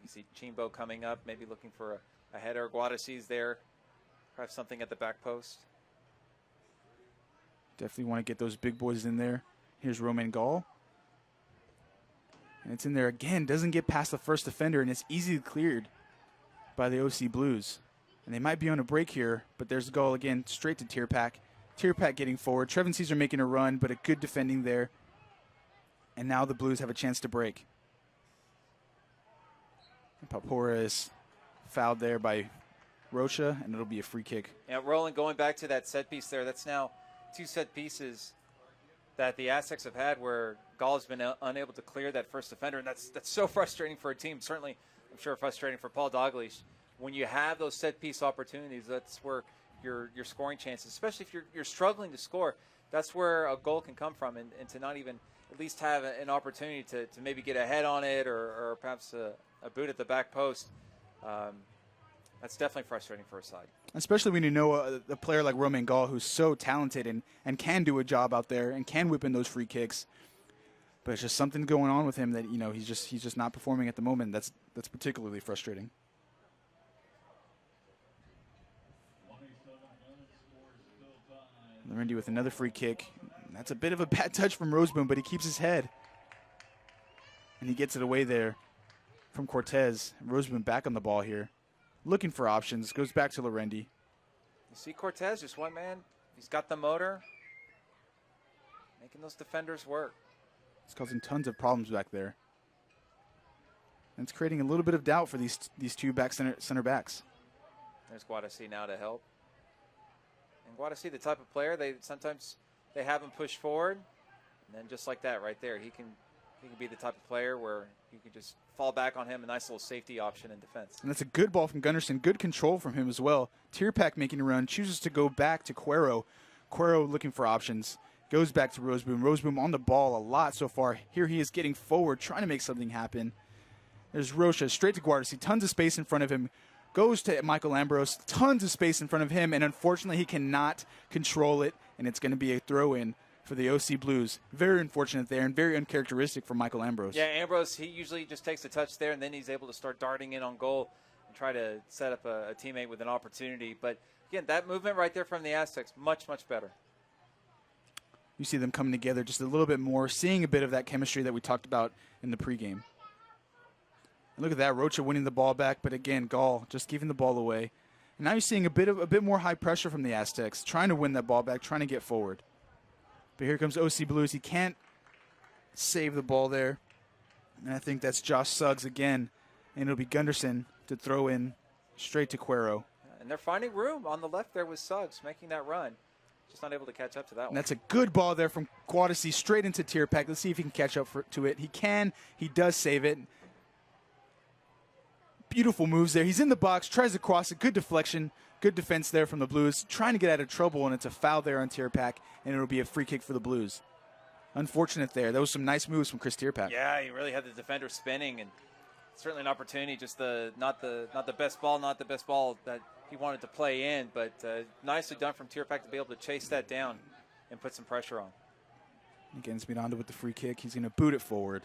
You see Chimbo coming up, maybe looking for a header. Guadasí's there, perhaps something at the back post. Definitely want to get those big boys in there. Here's Romain Gall. And it's in there again. Doesn't get past the first defender, and it's easily cleared by the OC Blues. And they might be on a break here, but there's Gall again, straight to Tierpak. Tierpak getting forward. Trevin Caesar making a run, but a good defending there. And now the Blues have a chance to break. And Papora is fouled there by Rocha, and it'll be a free kick. Yeah, Roland, going back to that set piece there, that's now 2 set pieces that the Aztecs have had where Gall has been unable to clear that first defender, and that's so frustrating for a team. Certainly, I'm sure frustrating for Paul Dalglish. When you have those set piece opportunities, that's where your scoring chances, especially if you're struggling to score, that's where a goal can come from, and to not even at least have an opportunity to maybe get a head on it or perhaps a boot at the back post. That's definitely frustrating for a side. Especially when you know a player like Romain Gall, who's so talented and can do a job out there and can whip in those free kicks. But it's just something going on with him that, you know, he's just not performing at the moment. That's particularly frustrating. Lorendi with another free kick. That's a bit of a bad touch from Roseboom, but he keeps his head. And he gets it away there from Cortez. Roseboom back on the ball here. Looking for options. Goes back to Lorendi. You see Cortez, just one man. He's got the motor. Making those defenders work. It's causing tons of problems back there. And it's creating a little bit of doubt for these 2 center backs. There's Guadasí now to help. And Guadasí, the type of player, sometimes they have him push forward, and then just like that right there, he can be the type of player where you can just fall back on him, a nice little safety option in defense. And that's a good ball from Gunnarsson, good control from him as well. Tierpak making a run, chooses to go back to Cuero. Cuero looking for options, goes back to Roseboom. Roseboom on the ball a lot so far. Here he is getting forward, trying to make something happen. There's Rocha, straight to Guadasí, tons of space in front of him. Goes to Michael Ambrose, tons of space in front of him, and unfortunately he cannot control it, and it's going to be a throw-in for the OC Blues. Very unfortunate there and very uncharacteristic for Michael Ambrose. Yeah, Ambrose, he usually just takes a touch there, and then he's able to start darting in on goal and try to set up a teammate with an opportunity. But, again, that movement right there from the Aztecs, much, much better. You see them coming together just a little bit more, seeing a bit of that chemistry that we talked about in the pregame. And look at that, Rocha winning the ball back, but again, Gall just giving the ball away. And now you're seeing a bit more high pressure from the Aztecs, trying to win that ball back, trying to get forward. But here comes OC Blues. He can't save the ball there. And I think that's Josh Suggs again. And it'll be Gunnarsson to throw in straight to Cuero. And they're finding room on the left there with Suggs making that run. Just not able to catch up to that one. And that's a good ball there from Guadasí straight into Tierpak. Let's see if he can catch up to it. He can. He does save it. Beautiful moves there. He's in the box, tries to cross it. Good deflection, good defense there from the Blues. Trying to get out of trouble, and it's a foul there on Tierpak, and it'll be a free kick for the Blues. Unfortunate there. That was some nice moves from Chris Tierpak. Yeah, he really had the defender spinning, and certainly an opportunity. Just not the best ball that he wanted to play in, but nicely done from Tierpak to be able to chase that down and put some pressure on. Again, it's Miranda with the free kick. He's going to boot it forward.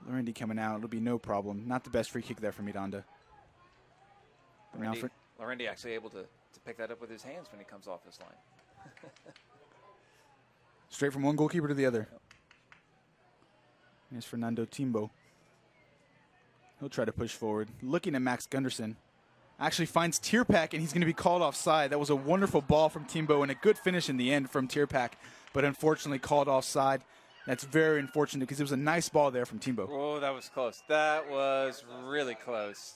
Lorendi coming out. It'll be no problem. Not the best free kick there for Miranda. Lorendi actually able to pick that up with his hands when he comes off this line. Straight from one goalkeeper to the other. Here's Fernando Timbo. He'll try to push forward. Looking at Max Gunderson. Actually finds Tierpak, and he's going to be called offside. That was a wonderful ball from Timbo and a good finish in the end from Tierpak, but unfortunately called offside. That's very unfortunate because it was a nice ball there from Timbo. Oh, that was close. That was really close.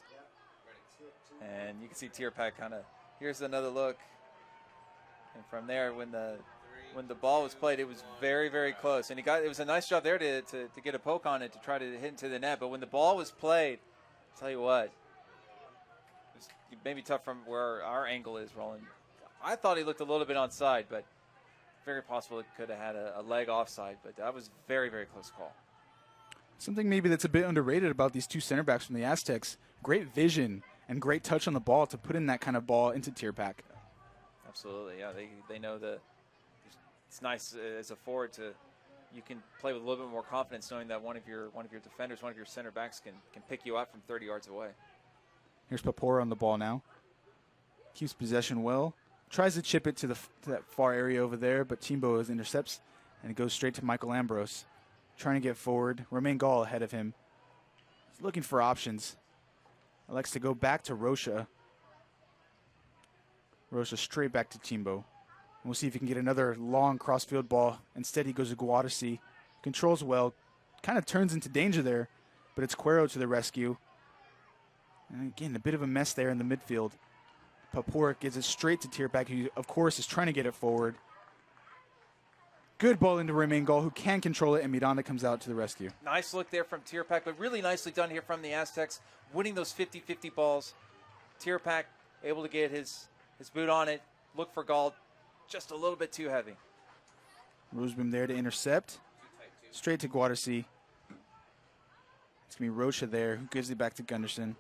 And you can see Tierpak kind of, here's another look. And from there, when the ball was played, it was very, very close. And it was a nice job there to get a poke on it to try to hit into the net. But when the ball was played, I'll tell you what, it may be tough from where our angle is, Roland. I thought he looked a little bit onside, but very possible it could have had a leg offside. But that was very, very close call. Something maybe that's a bit underrated about these two center backs from the Aztecs. Great vision and great touch on the ball to put in that kind of ball into Tierpak. Absolutely, yeah. They know it's nice as a forward you can play with a little bit more confidence knowing that one of your defenders, one of your center backs can pick you up from 30 yards away. Here's Papora on the ball now. Keeps possession well. Tries to chip it to that far area over there, but Timbo intercepts, and it goes straight to Michael Ambrose. Trying to get forward. Romain Gall ahead of him. He's looking for options. Elects to go back to Rocha. Rocha straight back to Timbo. We'll see if he can get another long crossfield ball. Instead, he goes to Guadasi. Controls well. Kind of turns into danger there, but it's Cuero to the rescue. And again, a bit of a mess there in the midfield. Papora gives it straight to Tierpak, who, of course, is trying to get it forward. Good ball into Romain Gall, who can control it, and Miranda comes out to the rescue. Nice look there from Tierpak, but really nicely done here from the Aztecs, winning those 50-50 balls. Tierpak able to get his boot on it. Look for Gall, just a little bit too heavy. Roseboom there to intercept. Straight to Guadasi. It's going to be Rocha there, who gives it back to Gunderson.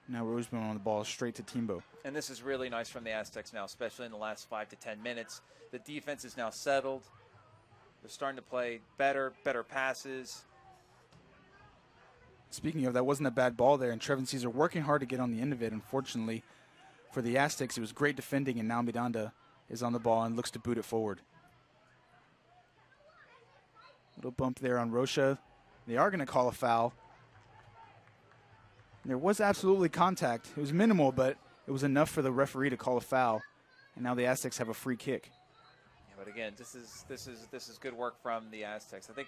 Now Roseboom on the ball, straight to Timbo. And this is really nice from the Aztecs now, especially in the last 5 to 10 minutes. The defense is now settled. They're starting to play better passes. Speaking of, that wasn't a bad ball there, and Trevin Caesar working hard to get on the end of it. Unfortunately, for the Aztecs, it was great defending, and now Miranda is on the ball and looks to boot it forward. Little bump there on Rocha. They are going to call a foul. There was absolutely contact. It was minimal, but it was enough for the referee to call a foul. And now the Aztecs have a free kick. Yeah, but again, this is good work from the Aztecs. I think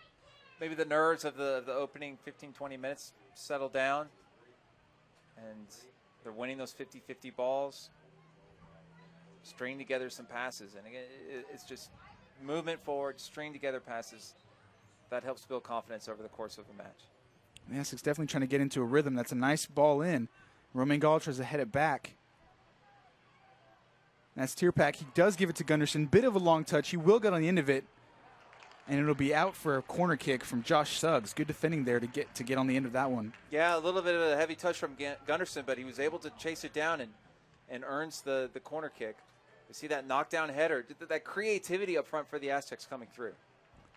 maybe the nerves of the opening 15-20 minutes settle down, and they're winning those 50-50 balls, string together some passes, and again, it's just movement forward, string together passes. That helps build confidence over the course of a match. The Aztecs definitely trying to get into a rhythm. That's a nice ball in. Romain Gall tries to head it back. That's Tierpak. He does give it to Gunderson. Bit of a long touch. He will get on the end of it, and it'll be out for a corner kick from Josh Suggs. Good defending there to get on the end of that one. Yeah, a little bit of a heavy touch from Gunderson, but he was able to chase it down and earns the corner kick. You see that knockdown header, that creativity up front for the Aztecs coming through.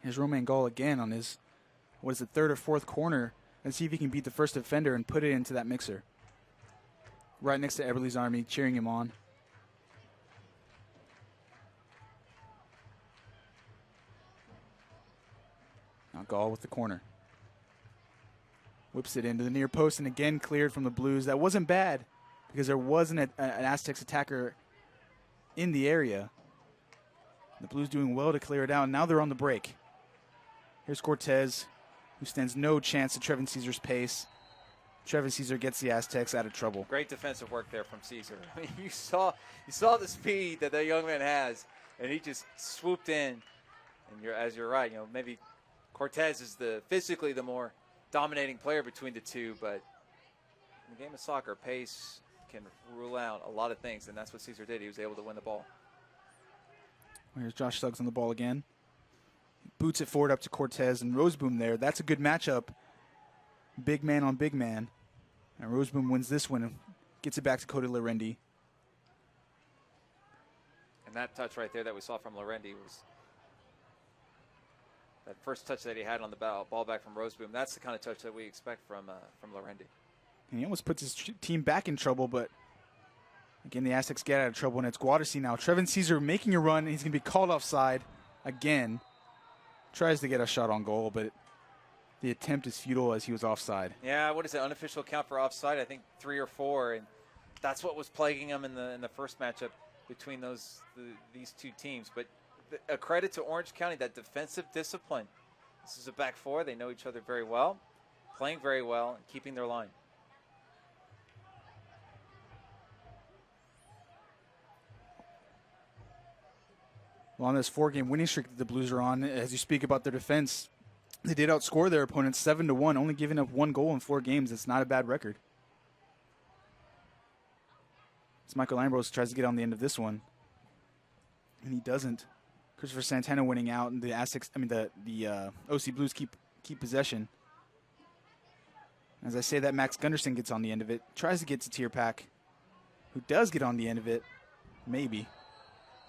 Here's Romain Gall again on his, third or fourth corner. And see if he can beat the first defender and put it into that mixer. Right next to Eberle's Army, cheering him on. Now Gall with the corner. Whips it into the near post and again cleared from the Blues. That wasn't bad because there wasn't an Aztecs attacker in the area. The Blues doing well to clear it out. Now they're on the break. Here's Cortez, who stands no chance to Trevin Caesar's pace. Trevin Caesar gets the Aztecs out of trouble. Great defensive work there from Caesar. I mean, you saw the speed that young man has, and he just swooped in. And you're right, maybe Cortez is physically the more dominating player between the two, but in the game of soccer, pace can rule out a lot of things, and that's what Caesar did. He was able to win the ball. Here's Josh Suggs on the ball again. Boots it forward up to Cortez and Roseboom there. That's a good matchup. Big man on big man. And Roseboom wins this one and gets it back to Cody Lorendi. that touch right there that we saw from Lorendi was that first touch that he had on the ball back from Roseboom. That's the kind of touch that we expect from Lorendi. And he almost puts his team back in trouble, but again, the Aztecs get out of trouble, and it's Guadalupe now. Trevin Caesar making a run, and he's going to be called offside again. Tries to get a shot on goal, but the attempt is futile as he was offside. Yeah, what is it? Unofficial count for offside? I think 3 or 4, and that's what was plaguing him in the first matchup between these two teams. But a credit to Orange County, that defensive discipline. This is a back four. They know each other very well, playing very well, and keeping their line. Well, on this 4-game winning streak that the Blues are on, as you speak about their defense, they did outscore their opponents 7-1, only giving up 1 goal in 4 games. It's not a bad record. As Michael Ambrose tries to get on the end of this one, and he doesn't. Christopher Santana winning out, and the Aztecs, the OC Blues keep possession. As I say that, Max Gunderson gets on the end of it, tries to get to Tierpak, who does get on the end of it, maybe.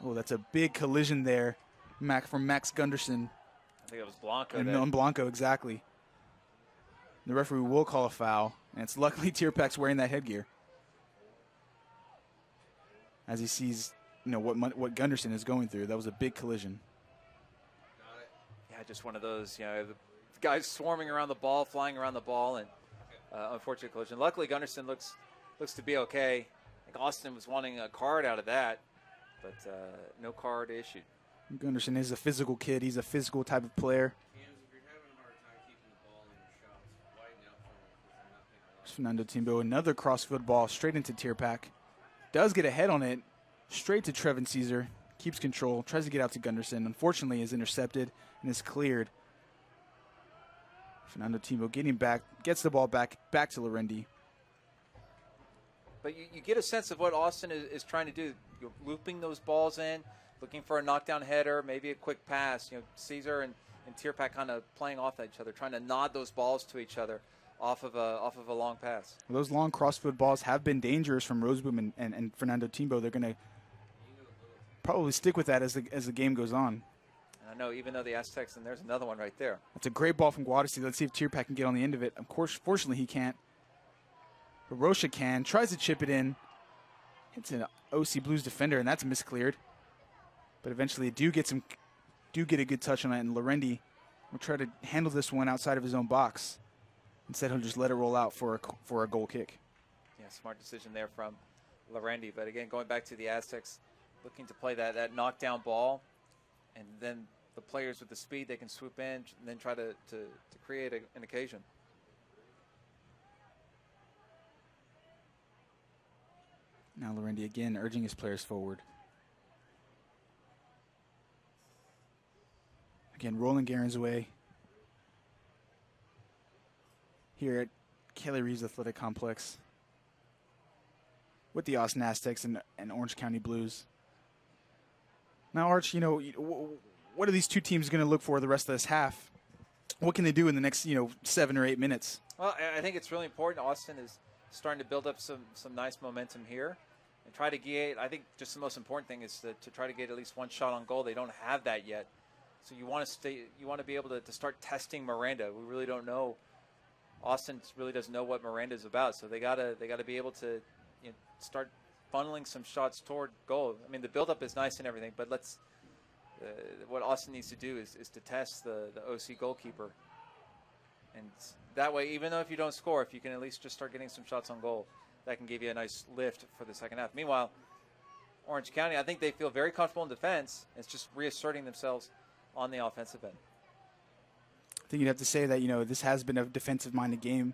Oh, that's a big collision there, from Max Gunderson. I think it was Blanco. And Blanco, exactly. The referee will call a foul, and it's luckily Tierpak's wearing that headgear, as he sees, what Gunderson is going through. That was a big collision. Yeah, just one of those, the guys swarming around the ball, flying around the ball, and unfortunate collision. Luckily, Gunderson looks to be okay. I think Austin was wanting a card out of that, but no card issued. Gunderson is a physical kid. He's a physical type of player. Fernando Timbo, another crossfield ball straight into Tierpak. Does get a head on it, straight to Trevin Caesar. Keeps control, tries to get out to Gunderson. Unfortunately, is intercepted and is cleared. Fernando Timbo getting back, gets the ball back to Lorendi. But you get a sense of what Austin is trying to do. You're looping those balls in, looking for a knockdown header, maybe a quick pass. Caesar and Tierpak kind of playing off each other, trying to nod those balls to each other off of a long pass. Well, those long crossfield balls have been dangerous from Roseboom and Fernando Timbo. They're going to probably stick with that as the game goes on. I know, even though the Aztecs, and there's another one right there. That's a great ball from Guadalupe. Let's see if Tierpak can get on the end of it. Of course, fortunately, he can't. But Rocha can. Tries to chip it in. Hits an OC Blues defender, and that's miscleared. But eventually, do get a good touch on it, and Lorendi will try to handle this one outside of his own box. Instead, he'll just let it roll out for a goal kick. Yeah, smart decision there from Lorendi. But again, going back to the Aztecs, looking to play that knockdown ball, and then the players with the speed, they can swoop in and then try to create an occasion. Now Lorendi again urging his players forward. Again, rolling Garen's way here at Kelly Reeves Athletic Complex with the Austin Aztecs and Orange County Blues. Now, Arch, what are these two teams going to look for the rest of this half? What can they do in the next, 7 or 8 minutes? Well, I think it's really important. Austin is starting to build up some nice momentum here and try to get, I think just the most important thing is to try to get at least one shot on goal. They don't have that yet. So you want to be able to start testing Miranda. We really don't know. Austin really doesn't know what Miranda is about. So they gotta be able to start funneling some shots toward goal. I mean, the buildup is nice and everything, but what Austin needs to do is to test the OC goalkeeper. And that way, even though if you don't score, if you can at least just start getting some shots on goal, that can give you a nice lift for the second half. Meanwhile, Orange County, I think they feel very comfortable in defense. It's just reasserting themselves on the offensive end. I think you'd have to say that, this has been a defensive-minded game.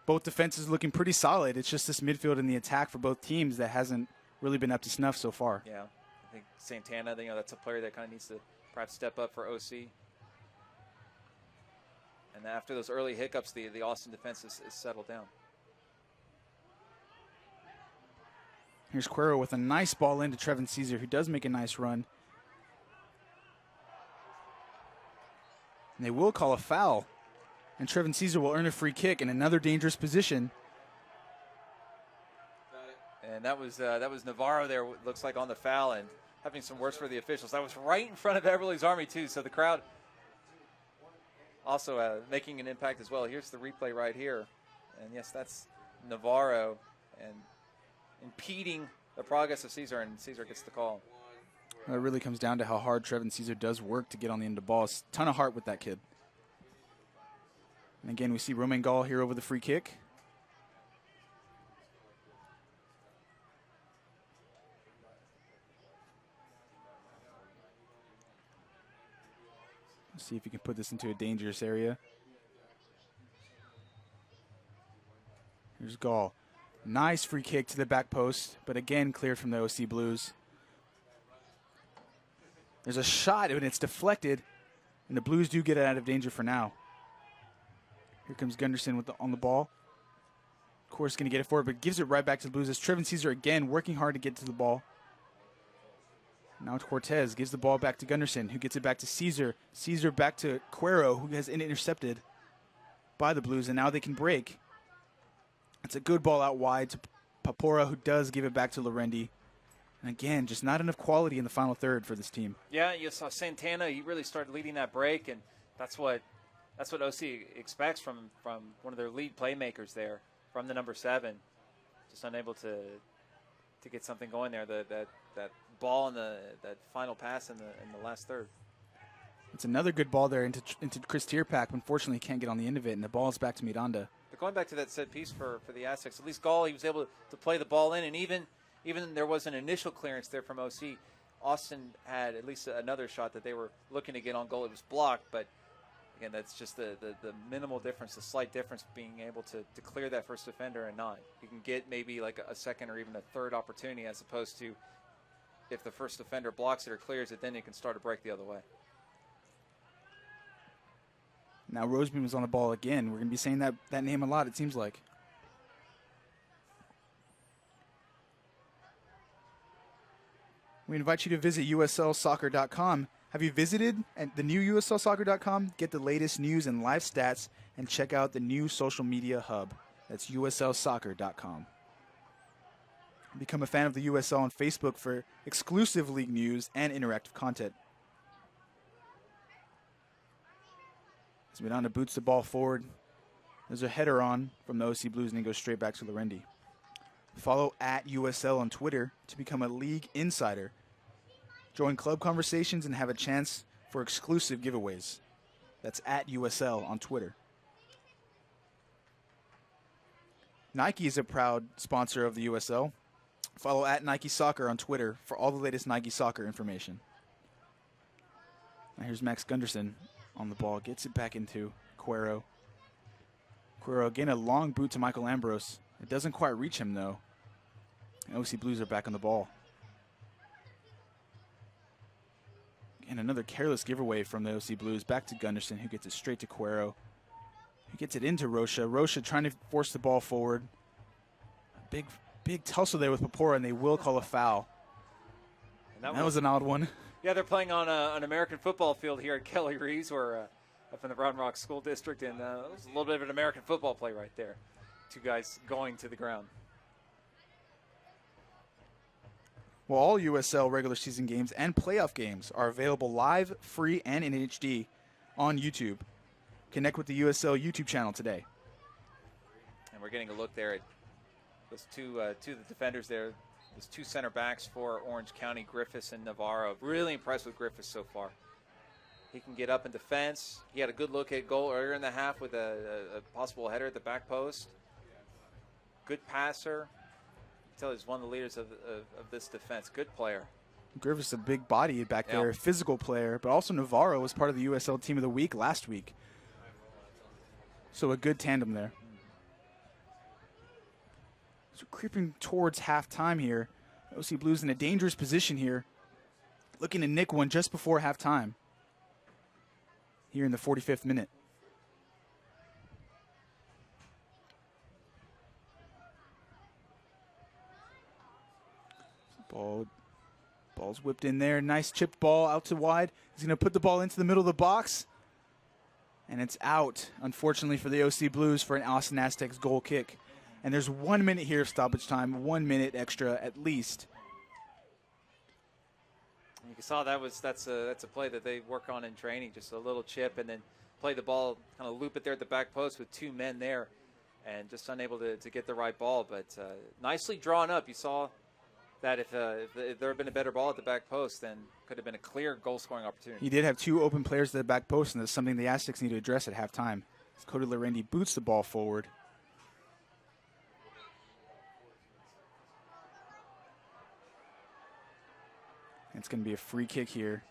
Both defenses looking pretty solid. It's just this midfield and the attack for both teams that hasn't really been up to snuff so far. Yeah, I think Santana, that's a player that kind of needs to perhaps step up for OC. And after those early hiccups, the Austin defense is settled down. Here's Cuero with a nice ball into Trevin Caesar, who does make a nice run. And they will call a foul. And Trevin Caesar will earn a free kick in another dangerous position. And that was Navarro there, looks like on the foul. And having some words for the officials. That was right in front of Everly's Army, too, so the crowd also making an impact as well. Here's the replay right here. And, yes, that's Navarro and impeding the progress of Caesar, and Caesar gets the call. Well, it really comes down to how hard Trevin Caesar does work to get on the end of the ball. It's a ton of heart with that kid. And again, we see Romain Gall here over the free kick. Let's see if he can put this into a dangerous area. Here's Gall. Nice free kick to the back post, but again cleared from the OC Blues. There's a shot, and it's deflected, and the Blues do get it out of danger for now. Here comes Gunderson on the ball. Of course, going to get it forward, but gives it right back to the Blues. As Trevin Caesar again working hard to get to the ball. Now Cortez gives the ball back to Gunderson, who gets it back to Caesar. Caesar back to Cuero, who has been intercepted by the Blues, and now they can break. It's a good ball out wide to Papora, who does give it back to Lorendi. And again, just not enough quality in the final third for this team. Yeah, you saw Santana. He really started leading that break, and that's what OC expects from one of their lead playmakers there, from the number 7. Just unable to get something going there. That ball in that final pass in the last third. It's another good ball there into Chris Tierpak. Unfortunately, he can't get on the end of it, and the ball is back to Miranda. But going back to that set piece for the Aztecs, at least Gall, he was able to play the ball in, and even there was an initial clearance there from OC. Austin had at least another shot that they were looking to get on goal. It was blocked, but again, that's just the minimal difference, the slight difference being able to clear that first defender and not. You can get maybe like a second or even a third opportunity, as opposed to if the first defender blocks it or clears it, then it can start a break the other way. Now Rosebeam is on the ball again. We're going to be saying that name a lot, it seems like. We invite you to visit USLsoccer.com. Have you visited the new USLsoccer.com? Get the latest news and live stats, and check out the new social media hub. That's USLsoccer.com. Become a fan of the USL on Facebook for exclusive league news and interactive content. As Miranda boots the ball forward, there's a header on from the OC Blues, and then goes straight back to Lorendi. Follow at USL on Twitter to become a league insider. Join club conversations and have a chance for exclusive giveaways. That's at USL on Twitter. Nike is a proud sponsor of the USL. Follow at Nike Soccer on Twitter for all the latest Nike Soccer information. Now here's Max Gunderson on the ball. Gets it back into Cuero. Cuero again, a long boot to Michael Ambrose. It doesn't quite reach him, though. And OC Blues are back on the ball. And another careless giveaway from the OC Blues. Back to Gunderson, who gets it straight to Cuero. He gets it into Rocha. Rocha trying to force the ball forward. A big tussle there with Papora, and they will call a foul. And that was an odd one. Yeah, they're playing on an American football field here at Kelly Reeves, or up in the Round Rock School District, and it was a little bit of an American football play right there. Two guys going to the ground. Well, all USL regular season games and playoff games are available live, free, and in HD on YouTube. Connect with the USL YouTube channel today. And we're getting a look there at those two the defenders there. Those two center backs for Orange County, Griffiths and Navarro. Really impressed with Griffiths so far. He can get up in defense. He had a good look at goal earlier in the half with a possible header at the back post. Good passer. You can tell he's one of the leaders of this defense. Good player. Griffiths a big body back there, physical player, but also Navarro was part of the USL Team of the Week last week. So a good tandem there. So creeping towards halftime here. OC Blues in a dangerous position here. Looking to nick one just before halftime. Here in the 45th minute. Ball's whipped in there. Nice chipped ball out to wide. He's going to put the ball into the middle of the box. And it's out, unfortunately, for the OC Blues for an Austin Aztecs goal kick. And there's 1 minute here of stoppage time, 1 minute extra at least. You saw that's a play that they work on in training, just a little chip and then play the ball, kind of loop it there at the back post with 2 men there, and just unable to get the right ball. But nicely drawn up. You saw that if there had been a better ball at the back post, then could have been a clear goal-scoring opportunity. He did have 2 open players at the back post, and that's something the Aztecs need to address at halftime. Cody Lorendi boots the ball forward. It's going to be a free kick here,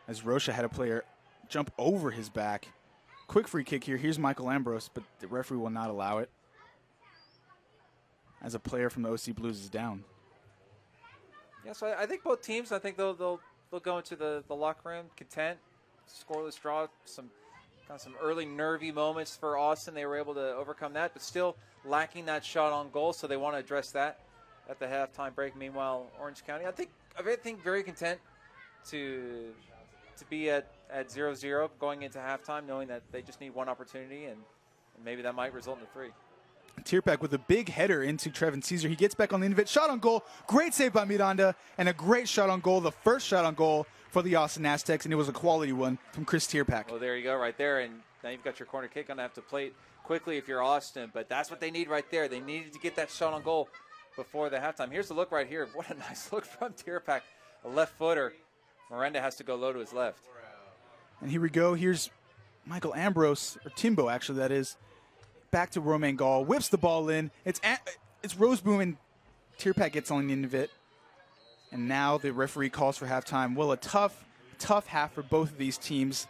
as Rocha had a player jump over his back. Quick free kick here. Here's Michael Ambrose, but the referee will not allow it, as a player from the OC Blues is down. Yeah, so I think both teams, I think they'll go into the locker room content. Scoreless draw, some early nervy moments for Austin. They were able to overcome that, but still lacking that shot on goal, so they want to address that at the halftime break. Meanwhile, Orange County, I think very content to be at 0-0 going into halftime, knowing that they just need one opportunity, and maybe that might result in a 3. Tierpak with a big header into Trevin Caesar. He gets back on the end of it. Shot on goal. Great save by Miranda, and a great shot on goal. The first shot on goal for the Austin Aztecs, and it was a quality one from Chris Tierpak. Well, there you go right there, and now you've got your corner kick. Going to have to play it quickly if you're Austin, but that's what they need right there. They needed to get that shot on goal before the halftime. Here's the look right here. What a nice look from Tierpak. A left footer. Miranda has to go low to his left. And here we go. Here's Michael Ambrose, or Timbo actually that is. Back to Romain Gall, whips the ball in. It's Roseboom, and Tierpak gets on the end of it. And now the referee calls for halftime. Well, a tough half for both of these teams.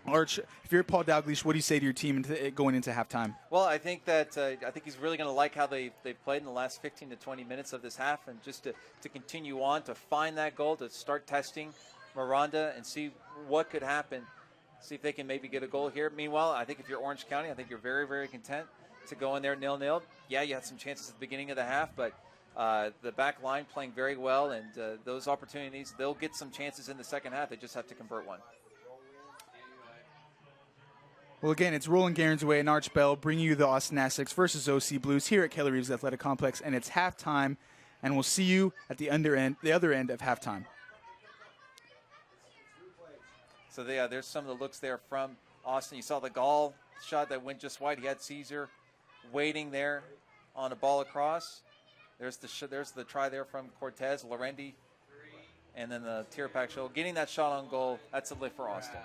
Arch, if you're Paul Dalglish, what do you say to your team going into halftime? Well, I think that he's really going to like how they've played in the last 15 to 20 minutes of this half, and just to continue on, to find that goal, to start testing Miranda and see what could happen. See if they can maybe get a goal here. Meanwhile, I think if you're Orange County, I think you're very, very content to go in there 0-0. Yeah, you had some chances at the beginning of the half, but the back line playing very well, and those opportunities, they'll get some chances in the second half. They just have to convert one. Well, again, it's Roland Garen's Way and Arch Bell bringing you the Austin Aztecs versus OC Blues here at Kelly Reeves Athletic Complex, and it's halftime, and we'll see you at the other end of halftime. So there's some of the looks there from Austin. You saw the Gall shot that went just wide. He had Caesar waiting there on a ball across. There's the try there from Cortez, Lorendi, and then the Tierpak show. Getting that shot on goal, that's a lift for Austin.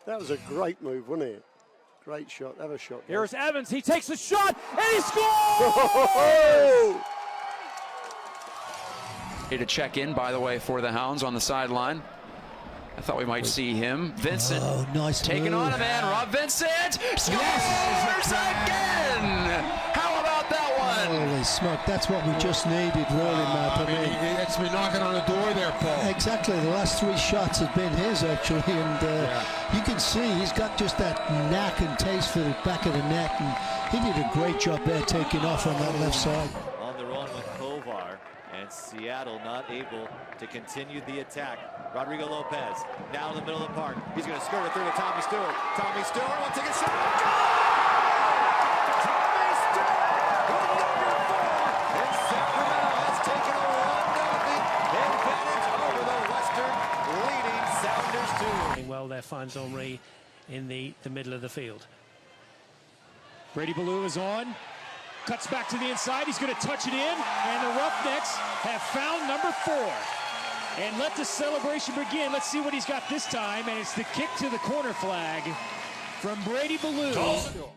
That was a great move, wasn't it? Great shot. Have a shot. Here's Evans. He takes a shot, and he scores! Here to check in, by the way, for the Hounds on the sideline. I thought we might see him. Vincent taking on a man. Rob Vincent scores again! How about that one? Holy smoke, that's what we just needed, really, Matt. I mean, it's been knocking on the door there, Paul. Exactly, the last 3 shots have been his, actually, and you can see he's got just that knack and taste for the back of the net, and he did a great job there taking off on that left side. On the run with Kovar, and Seattle not able to continue the attack. Rodrigo Lopez now in the middle of the park. He's going to skirt it through to Tommy Stewart. Tommy Stewart will take a shot. Tommy Stewart, with number 4, and Sacramento has taken a 1-0 well. Their fine Henri in the middle of the field. Brady Ballou is on. Cuts back to the inside. He's going to touch it in. And the Roughnecks have found number 4. And let the celebration begin. Let's see what he's got this time. And it's the kick to the corner flag from Brady Ballou.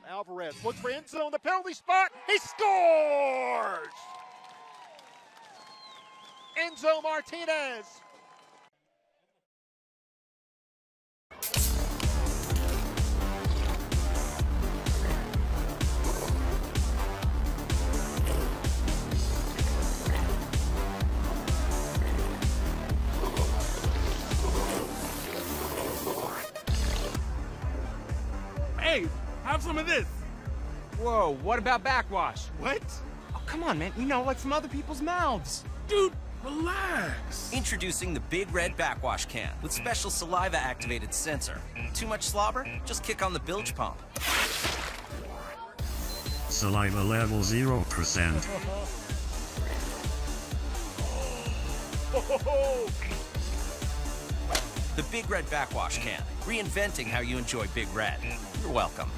Alvarez looks for end zone, the penalty spot. He scores! Enzo Martinez. Hey, have some of this. Whoa, what about backwash? What? Oh, come on, man. You know, like from other people's mouths. Dude, relax. Introducing the Big Red Backwash Can with special saliva-activated sensor. Too much slobber? Just kick on the bilge pump. Saliva level 0%. The Big Red Backwash Can, reinventing how you enjoy Big Red. You're welcome.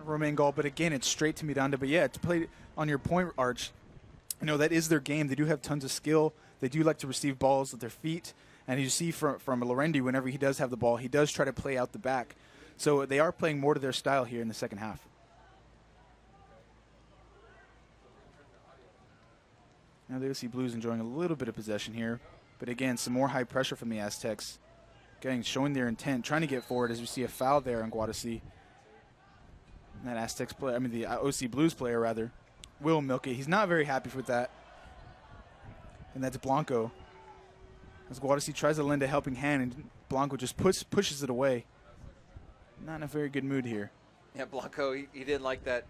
Romain Gall, but again, it's straight to Miranda. But yeah, to play on your point, Arch, you know, that is their game. They do have tons of skill. They do like to receive balls with their feet. And you see from Lorendi, whenever he does have the ball, he does try to play out the back. So they are playing more to their style here in the second half. Now the OC Blues enjoying a little bit of possession here. But again, some more high pressure from the Aztecs. Showing their intent, trying to get forward as we see a foul there on Guadassi. And that Aztecs player, the OC Blues player rather, will milk it. He's not very happy with that. And that's Blanco. As Guadassi tries to lend a helping hand, and Blanco just pushes it away. Not in a very good mood here. Yeah, Blanco, he didn't like that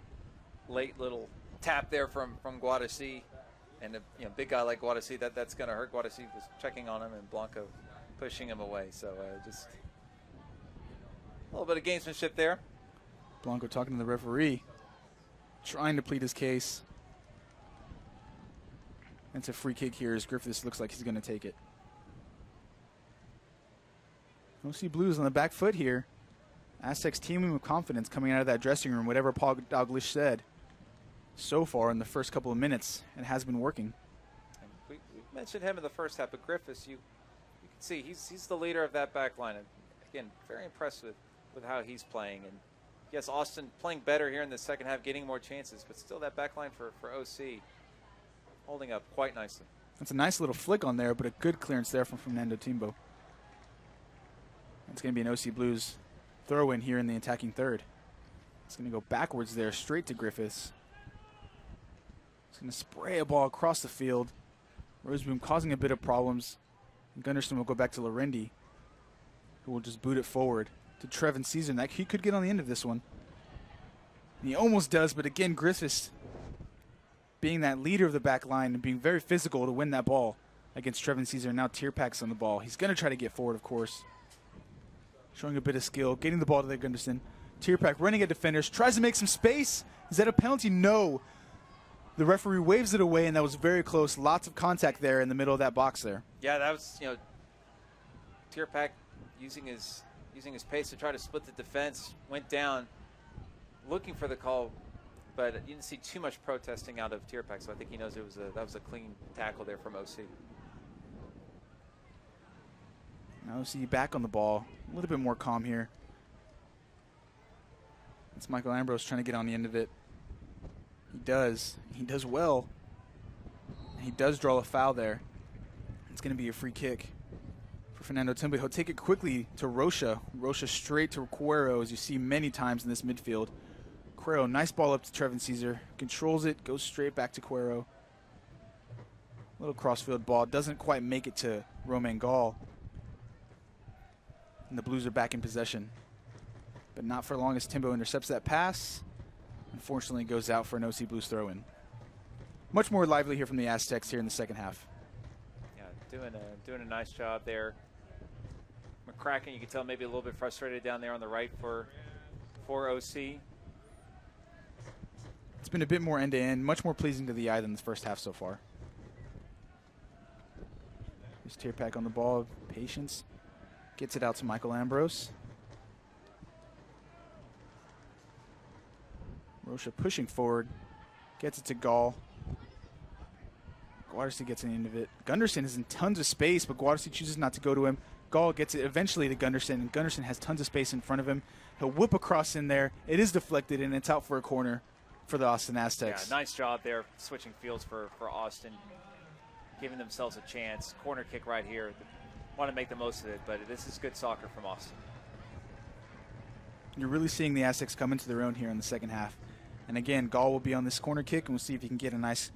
late little tap there from Guadassi. And a big guy like Guadassi, that's going to hurt. Guadassi was checking on him, and Blanco pushing him away. So just a little bit of gamesmanship there. Blanco talking to the referee, trying to plead his case. It's a free kick here as Griffiths looks like he's going to take it. OC Blues on the back foot here. Aztecs teaming with confidence coming out of that dressing room, whatever Paul Dalglish said. So far in the first couple of minutes, it has been working. And we mentioned him in the first half, but Griffiths, you can see he's the leader of that back line. And again, very impressed with how he's playing. And yes, Austin playing better here in the second half, getting more chances, but still that back line for OC holding up quite nicely. That's a nice little flick on there, but a good clearance there from Fernando Timbo. It's going to be an OC Blues throw-in here in the attacking third. It's going to go backwards there, straight to Griffiths. He's going to spray a ball across the field. Roseboom causing a bit of problems. And Gunnarsson will go back to Lorendi, who will just boot it forward to Trevin Caesar. That he could get on the end of this one. And he almost does, but again, Griffiths being that leader of the back line and being very physical to win that ball against Trevin Caesar. Now Tierpak's on the ball. He's going to try to get forward, of course. Showing a bit of skill, getting the ball to the Gunnarsson. Tierpak running at defenders, tries to make some space. Is that a penalty? No. The referee waves it away, and that was very close. Lots of contact there in the middle of that box there. Yeah, that was, Tierpak using his pace to try to split the defense, went down, looking for the call, but you didn't see too much protesting out of Tierpak, so I think he knows that was a clean tackle there from OC. Now OC back on the ball, a little bit more calm here. It's Michael Ambrose trying to get on the end of it. He does well. He does draw a foul there. It's going to be a free kick for Fernando Timbo. He'll take it quickly to Rocha. Rocha straight to Cuero, as you see many times in this midfield. Cuero, nice ball up to Trevin Caesar. Controls it, goes straight back to Cuero. Little crossfield ball. Doesn't quite make it to Romain Gall. And the Blues are back in possession. But not for long as Timbo intercepts that pass. Unfortunately, goes out for an OC Blues throw-in. Much more lively here from the Aztecs here in the second half. Yeah, doing a nice job there. McCracken, you can tell maybe a little bit frustrated down there on the right for OC. It's been a bit more end-to-end, much more pleasing to the eye than the first half so far. There's Tierpak on the ball, patience. Gets it out to Michael Ambrose. Rocha pushing forward, gets it to Gall. Guadassi gets an end of it. Gunnarsson is in tons of space, but Guadassi chooses not to go to him. Gall gets it eventually to Gunnarsson, and Gunnarsson has tons of space in front of him. He'll whip across in there. It is deflected, and it's out for a corner for the Austin Aztecs. Yeah, nice job there, switching fields for Austin, giving themselves a chance. Corner kick right here. Want to make the most of it, but this is good soccer from Austin. You're really seeing the Aztecs come into their own here in the second half. And again, Gall will be on this corner kick, and we'll see if he can get a nice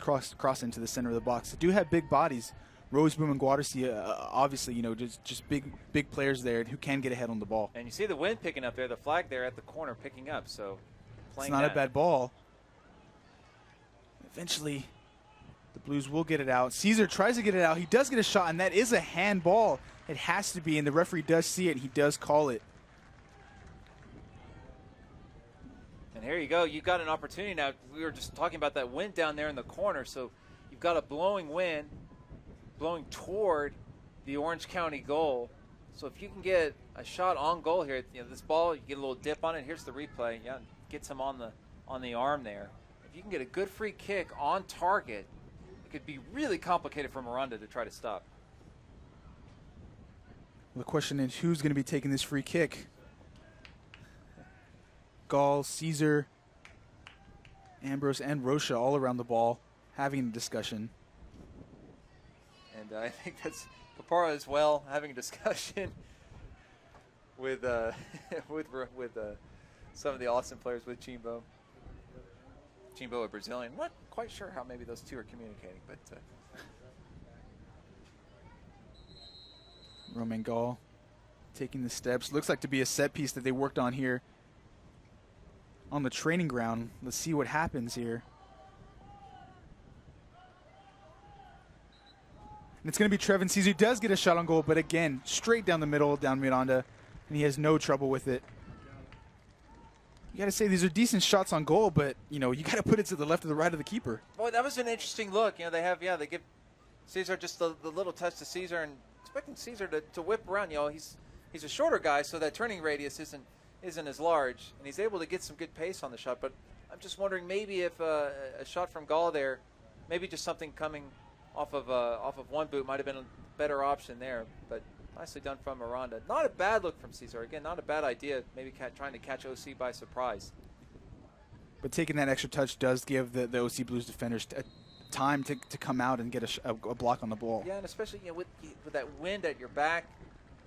cross into the center of the box. They do have big bodies. Roseboom and Guadassi, obviously, just big players there who can get ahead on the ball. And you see the wind picking up there, the flag there at the corner picking up. So it's not a bad ball. Eventually, the Blues will get it out. Caesar tries to get it out. He does get a shot, and that is a handball. It has to be, and the referee does see it, and he does call it. And here you go. You've got an opportunity now. We were just talking about that wind down there in the corner. So you've got a blowing wind blowing toward the Orange County goal. So if you can get a shot on goal here, this ball, you get a little dip on it. Here's the replay. Yeah, gets him on the arm there. If you can get a good free kick on target, it could be really complicated for Miranda to try to stop. Well, the question is, who's going to be taking this free kick? Gall, Caesar, Ambrose, and Rocha all around the ball having a discussion. And I think that's Capara as well, having a discussion with some of the Austin players, with Chimbo. Chimbo, a Brazilian. Not quite sure how maybe those two are communicating, but Romain Gall taking the steps. Looks like to be a set piece that they worked on here on the training ground. Let's see what happens here. And it's going to be Trevin Caesar. Does get a shot on goal, but again, straight down the middle, down Miranda, and he has no trouble with it. You got to say these are decent shots on goal, but you know you got to put it to the left or the right of the keeper. Boy, that was an interesting look. You know, they give Caesar just the little touch to Caesar, and expecting Caesar to whip around. You know, he's a shorter guy, so that turning radius isn't as large, and he's able to get some good pace on the shot. But I'm just wondering maybe if a shot from Gall there, maybe just something coming off of one boot might have been a better option there. But nicely done from Miranda. Not a bad look from Caesar. Again, not a bad idea. Maybe trying to catch OC by surprise. But taking that extra touch does give the OC Blues defenders time to come out and get a block on the ball. Yeah, and especially with that wind at your back,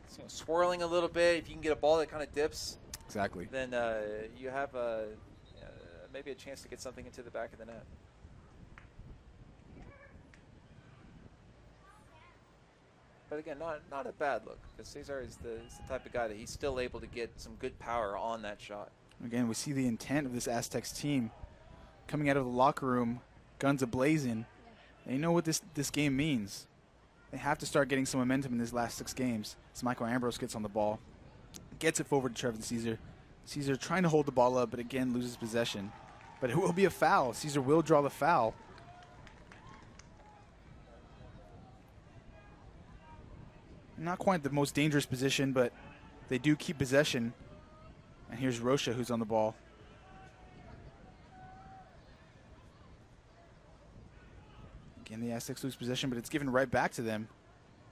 it's, swirling a little bit. If you can get a ball that kind of dips, exactly, then you have maybe a chance to get something into the back of the net. But again, not a bad look, because Cesar is the type of guy that he's still able to get some good power on that shot. Again, we see the intent of this Aztecs team coming out of the locker room, guns a-blazing. They know what this game means. They have to start getting some momentum in these last 6 games. As Michael Ambrose gets on the ball, gets it forward to Trevin Caesar. Caesar trying to hold the ball up, but again loses possession. But it will be a foul. Caesar will draw the foul. Not quite the most dangerous position, but they do keep possession. And here's Rocha, who's on the ball. Again, the Aztecs lose possession, but it's given right back to them.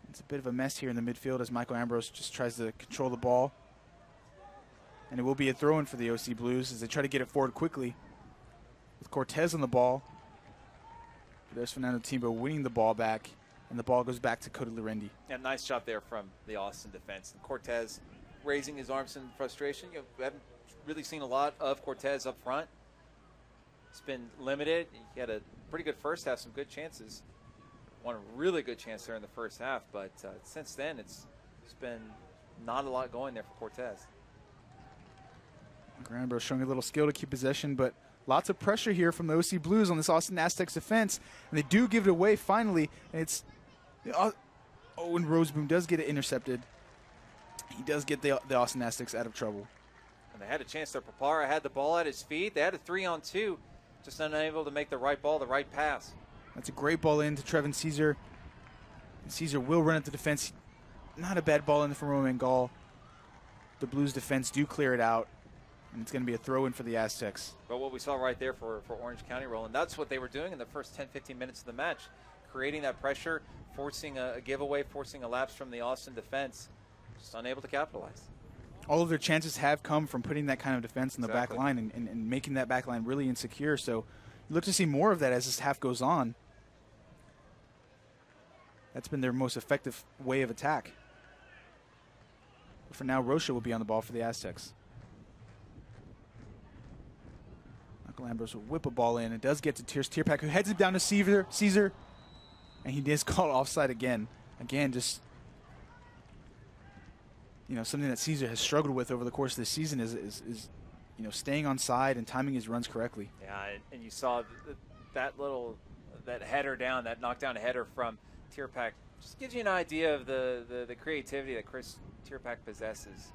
It's a bit of a mess here in the midfield as Michael Ambrose just tries to control the ball. And it will be a throw-in for the OC Blues as they try to get it forward quickly. With Cortez on the ball. There's Fernando Timbo winning the ball back. And the ball goes back to Cody Lorendi. Yeah, nice shot there from the Austin defense. And Cortez raising his arms in frustration. You know, we haven't really seen a lot of Cortez up front. It's been limited. He had a pretty good first half, some good chances. One really good chance there in the first half, but since then it's been not a lot going there for Cortez. Ambrose showing a little skill to keep possession, but lots of pressure here from the OC Blues on this Austin Aztecs defense, and they do give it away finally. And it's and Roseboom does get it intercepted. He does get the Austin Aztecs out of trouble. And they had a chance there. Papara had the ball at his feet. They had a 3-on-2, just unable to make the right ball, the right pass. That's a great ball in to Trevin Caesar. And Caesar will run at the defense. Not a bad ball in from Romain Gall. The Blues defense do clear it out. And it's going to be a throw-in for the Aztecs. But what we saw right there for Orange County, Roland, that's what they were doing in the first 10-15 minutes of the match. Creating that pressure, forcing a giveaway, forcing a lapse from the Austin defense. Just unable to capitalize. All of their chances have come from putting that kind of defense in the back line and making that back line really insecure. So you look to see more of that as this half goes on. That's been their most effective way of attack. But for now, Rocha will be on the ball for the Aztecs. Michael Ambrose will whip a ball in. It does get to Tierpak, who heads it down to Caesar. And he is called offside again. Again, just, you know, something that Caesar has struggled with over the course of this season is you know, staying on side and timing his runs correctly. Yeah, and you saw that header down, that knockdown header from Tierpak. Just gives you an idea of the creativity that Chris Tierpak possesses.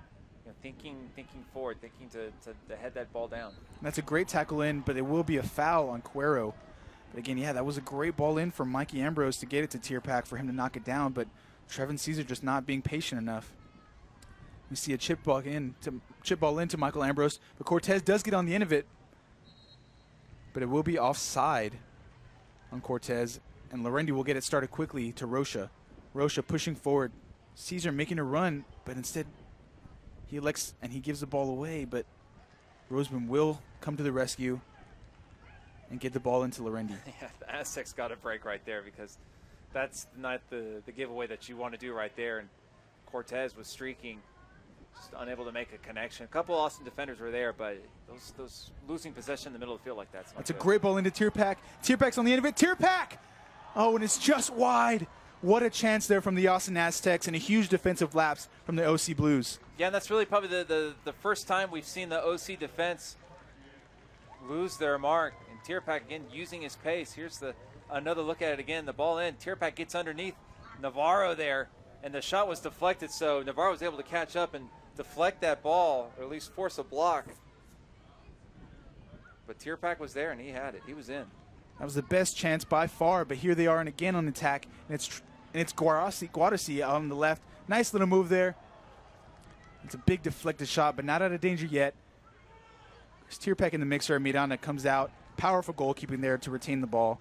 You know, thinking forward, thinking to head that ball down. And that's a great tackle in, but it will be a foul on Cuero. But again, yeah, that was a great ball in from Mikey Ambrose to get it to Tierpak for him to knock it down, but Trevin Caesar just not being patient enough. We see a chip ball into Michael Ambrose, but Cortez does get on the end of it, but it will be offside on Cortez, and Lorendi will get it started quickly to Rocha. Rocha pushing forward, Caesar making a run, but instead he elects and he gives the ball away, but Roseman will come to the rescue and get the ball into Lorendi. Yeah, the Aztecs got a break right there, because that's not the giveaway that you want to do right there. And Cortez was streaking, just unable to make a connection. A couple Austin defenders were there, but those losing possession in the middle of the field like that's not That's good. a great ball into Tierpak. Tierpak's on the end of it. Tierpak! Oh, and it's just wide. What a chance there from the Austin Aztecs, and a huge defensive lapse from the OC Blues. Yeah, and that's really probably the first time we've seen the OC defense lose their mark. And Tierpak again using his pace. Here's another look at it again. The ball in. Tierpak gets underneath Navarro there, and the shot was deflected, so Navarro was able to catch up and deflect that ball, or at least force a block. But Tierpak was there, and he had it. He was in. That was the best chance by far, but here they are, and again on attack, and it's Guarasi on the left. Nice little move there. It's a big deflected shot, but not out of danger yet. There's Tierpak in the mixer. Miranda comes out. Powerful goalkeeping there to retain the ball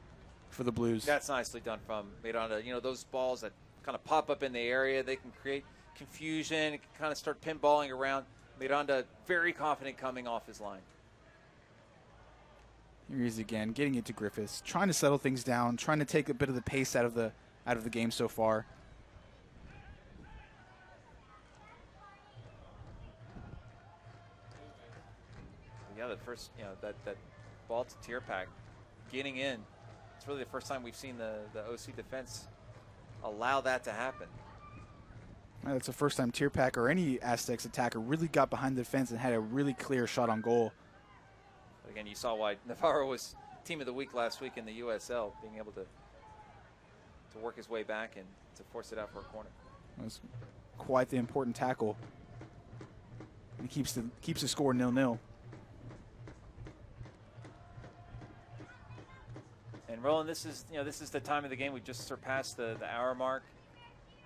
for the Blues. That's nicely done from Miranda. You know, those balls that kind of pop up in the area, they can create confusion. It can kind of start pinballing around. Miranda very confident coming off his line. Here he is again, getting it to Griffiths, trying to settle things down, trying to take a bit of the pace out of the game so far. Yeah, the first, that ball to Tierpak getting in. It's really the first time we've seen the OC defense allow that to happen. That's the first time Tierpak or any Aztecs attacker really got behind the defense and had a really clear shot on goal. But again, you saw why Navarro was team of the week last week in the USL, being able to work his way back and to force it out for a corner. It was quite the important tackle. And he keeps the score 0-0. And Roland, this is the time of the game. We just surpassed the hour mark.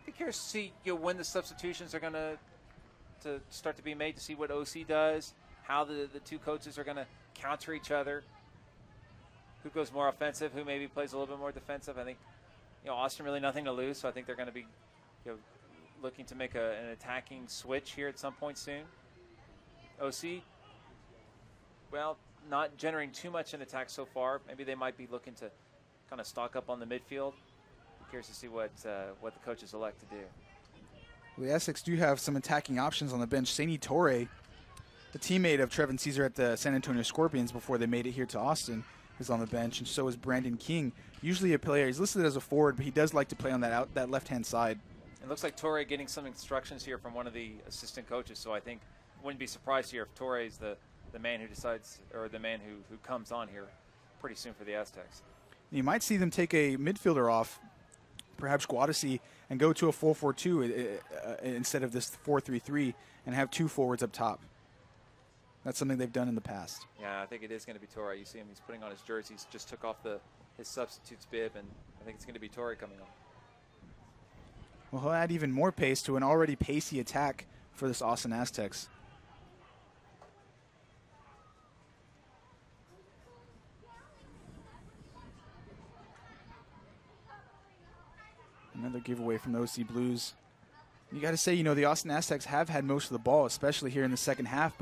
Be curious to see when the substitutions are going to start to be made, to see what OC does, how the two coaches are going to counter each other, who goes more offensive, who maybe plays a little bit more defensive. I think Austin really nothing to lose, so I think they're going to be looking to make an attacking switch here at some point soon. OC, well, not generating too much in attack so far. Maybe they might be looking to kind of stock up on the midfield. Be curious to see what the coaches elect to do. Well, the Essex do have some attacking options on the bench. Saini Torre, the teammate of Trevin Caesar at the San Antonio Scorpions before they made it here to Austin, is on the bench, and so is Brandon King. Usually a player, he's listed as a forward, but he does like to play on that left-hand side. It looks like Torre getting some instructions here from one of the assistant coaches, so I think wouldn't be surprised here if Torre is the man who decides, or the man who comes on here pretty soon for the Aztecs. You might see them take a midfielder off, perhaps Guadasi, and go to a 4-4-2 instead of this 4-3-3, and have two forwards up top. That's something they've done in the past. Yeah, I think it is going to be Torre. You see him, he's putting on his jersey. He's just took off his substitute's bib, and I think it's going to be Torre coming on. Well, he'll add even more pace to an already pacey attack for this Austin Aztecs. Another giveaway from the OC Blues. You got to say, the Austin Aztecs have had most of the ball, especially here in the second half,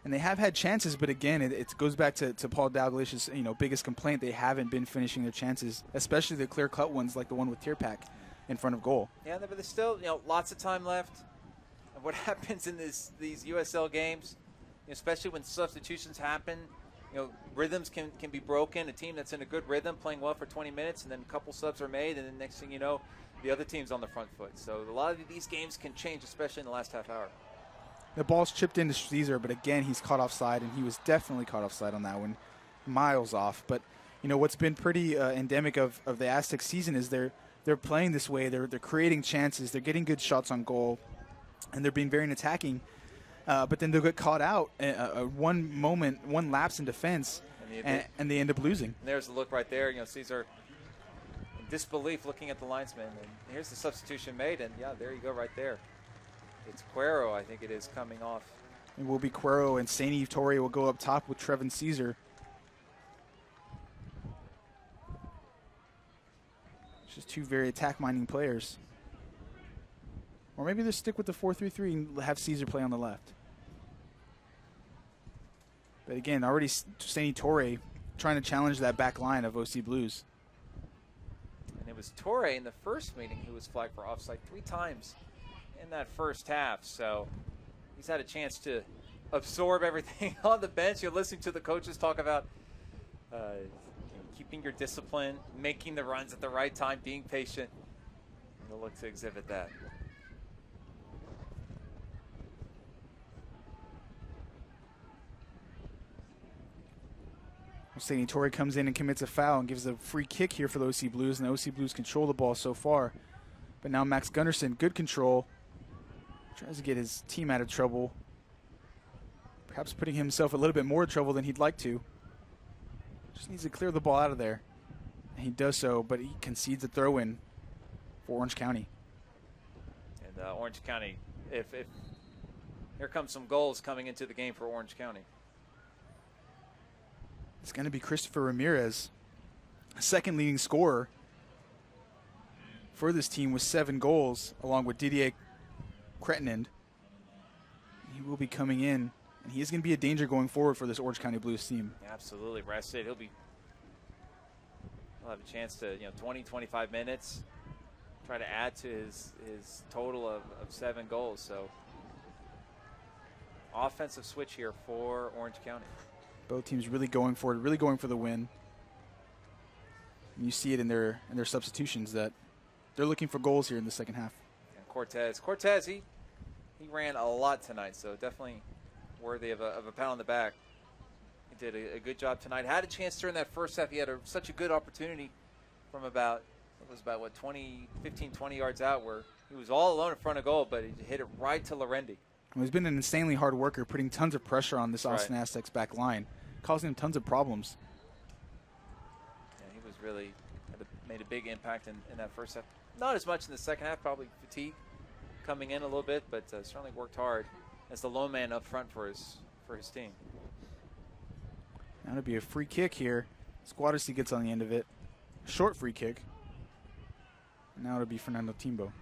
and they have had chances, but again, it goes back to Paul Dalglish's biggest complaint. They haven't been finishing their chances, especially the clear-cut ones like the one with Tierpak in front of goal. Yeah, but there's still lots of time left. And what happens in these USL games, especially when substitutions happen, rhythms can be broken. A team that's in a good rhythm, playing well for 20 minutes, and then a couple subs are made, and then next thing you know, the other team's on the front foot. So a lot of these games can change, especially in the last half hour. The ball's chipped into Caesar, but again, he's caught offside, and he was definitely caught offside on that one, miles off. But what's been pretty endemic of the Aztec season is they're playing this way. They're creating chances. They're getting good shots on goal, and they're being very attacking. But then they'll get caught out one lapse in defense, and they end up losing. And there's the look right there. Caesar in disbelief looking at the linesman. And here's the substitution made, and yeah, there you go right there. It's Cuero, I think it is, coming off. It will be Cuero, and Saini Torre will go up top with Trevin Caesar. Just two very attack-minding players. Or maybe they'll stick with the 4-3-3 and have Caesar play on the left. But again, already Saini Torre trying to challenge that back line of OC Blues. And it was Torre in the first meeting who was flagged for offside 3 times in that first half. So he's had a chance to absorb everything on the bench. You're listening to the coaches talk about keeping your discipline, making the runs at the right time, being patient. And he'll look to exhibit that. Saini Torre comes in and commits a foul and gives a free kick here for the OC Blues, and the OC Blues control the ball so far. But now Max Gunnarsson, good control, tries to get his team out of trouble, perhaps putting himself a little bit more trouble than he'd like to. Just needs to clear the ball out of there. And he does so, but he concedes a throw-in for Orange County. And Orange County, if here comes some goals coming into the game for Orange County. It's going to be Christopher Ramirez, second leading scorer for this team with 7 goals, along with Didier Kretinand. He will be coming in, and he is going to be a danger going forward for this Orange County Blues team. Absolutely, rested. He'll have a chance to, 20, 25 minutes, try to add to his total of 7 goals. So offensive switch here for Orange County. Both teams really going for it, really going for the win. And you see it in their substitutions that they're looking for goals here in the second half. And Cortez, he ran a lot tonight, so definitely worthy of a pat on the back. He did a good job tonight. Had a chance during that first half. He had such a good opportunity from about 15, 20 yards out, where he was all alone in front of goal, but he hit it right to Lorendi. Well, he's been an insanely hard worker, putting tons of pressure on this Austin Aztecs back line, causing him tons of problems. Yeah, he was really made a big impact in that first half. Not as much in the second half, probably fatigue coming in a little bit, but certainly worked hard as the lone man up front for his team. Now it'll be a free kick here. Squadrisi gets on the end of it. Short free kick. And now it'll be Fernando Timbo.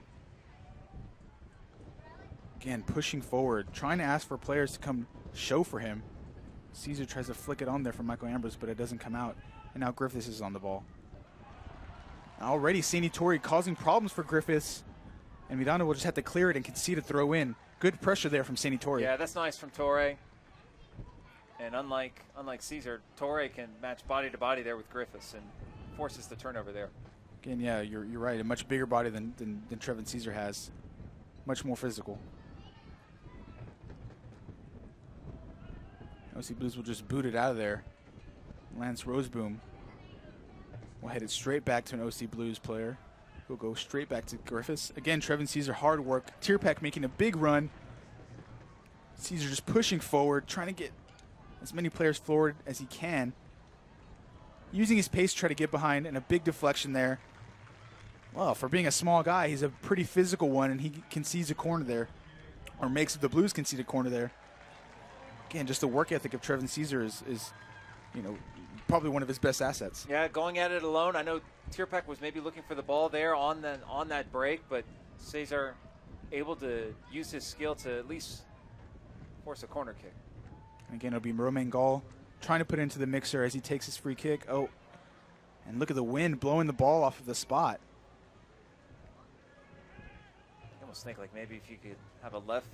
Again, pushing forward, trying to ask for players to come show for him. Caesar tries to flick it on there for Michael Ambrose, but it doesn't come out. And now Griffiths is on the ball. Already Saini Torre causing problems for Griffiths. And Miranda will just have to clear it and concede a throw in. Good pressure there from Saini Torre. Yeah, that's nice from Torre. And unlike Caesar, Torre can match body to body there with Griffiths and forces the turnover there. Again, yeah, you're right. A much bigger body than Trevin Caesar has. Much more physical. OC Blues will just boot it out of there. Lance Roseboom will head it straight back to an OC Blues player. He'll go straight back to Griffiths. Again, Trevin Caesar, hard work. Tierpak making a big run. Caesar just pushing forward, trying to get as many players forward as he can. Using his pace to try to get behind, and a big deflection there. Well, for being a small guy, he's a pretty physical one, and he concedes a corner there. Or makes the Blues concede a corner there. Again, just the work ethic of Trevin Caesar is probably one of his best assets. Yeah, going at it alone. I know Tierpak was maybe looking for the ball there on that break, but Caesar able to use his skill to at least force a corner kick. And again, it'll be Romain Gall trying to put it into the mixer as he takes his free kick. Oh, and look at the wind blowing the ball off of the spot. I almost think like maybe if you could have a left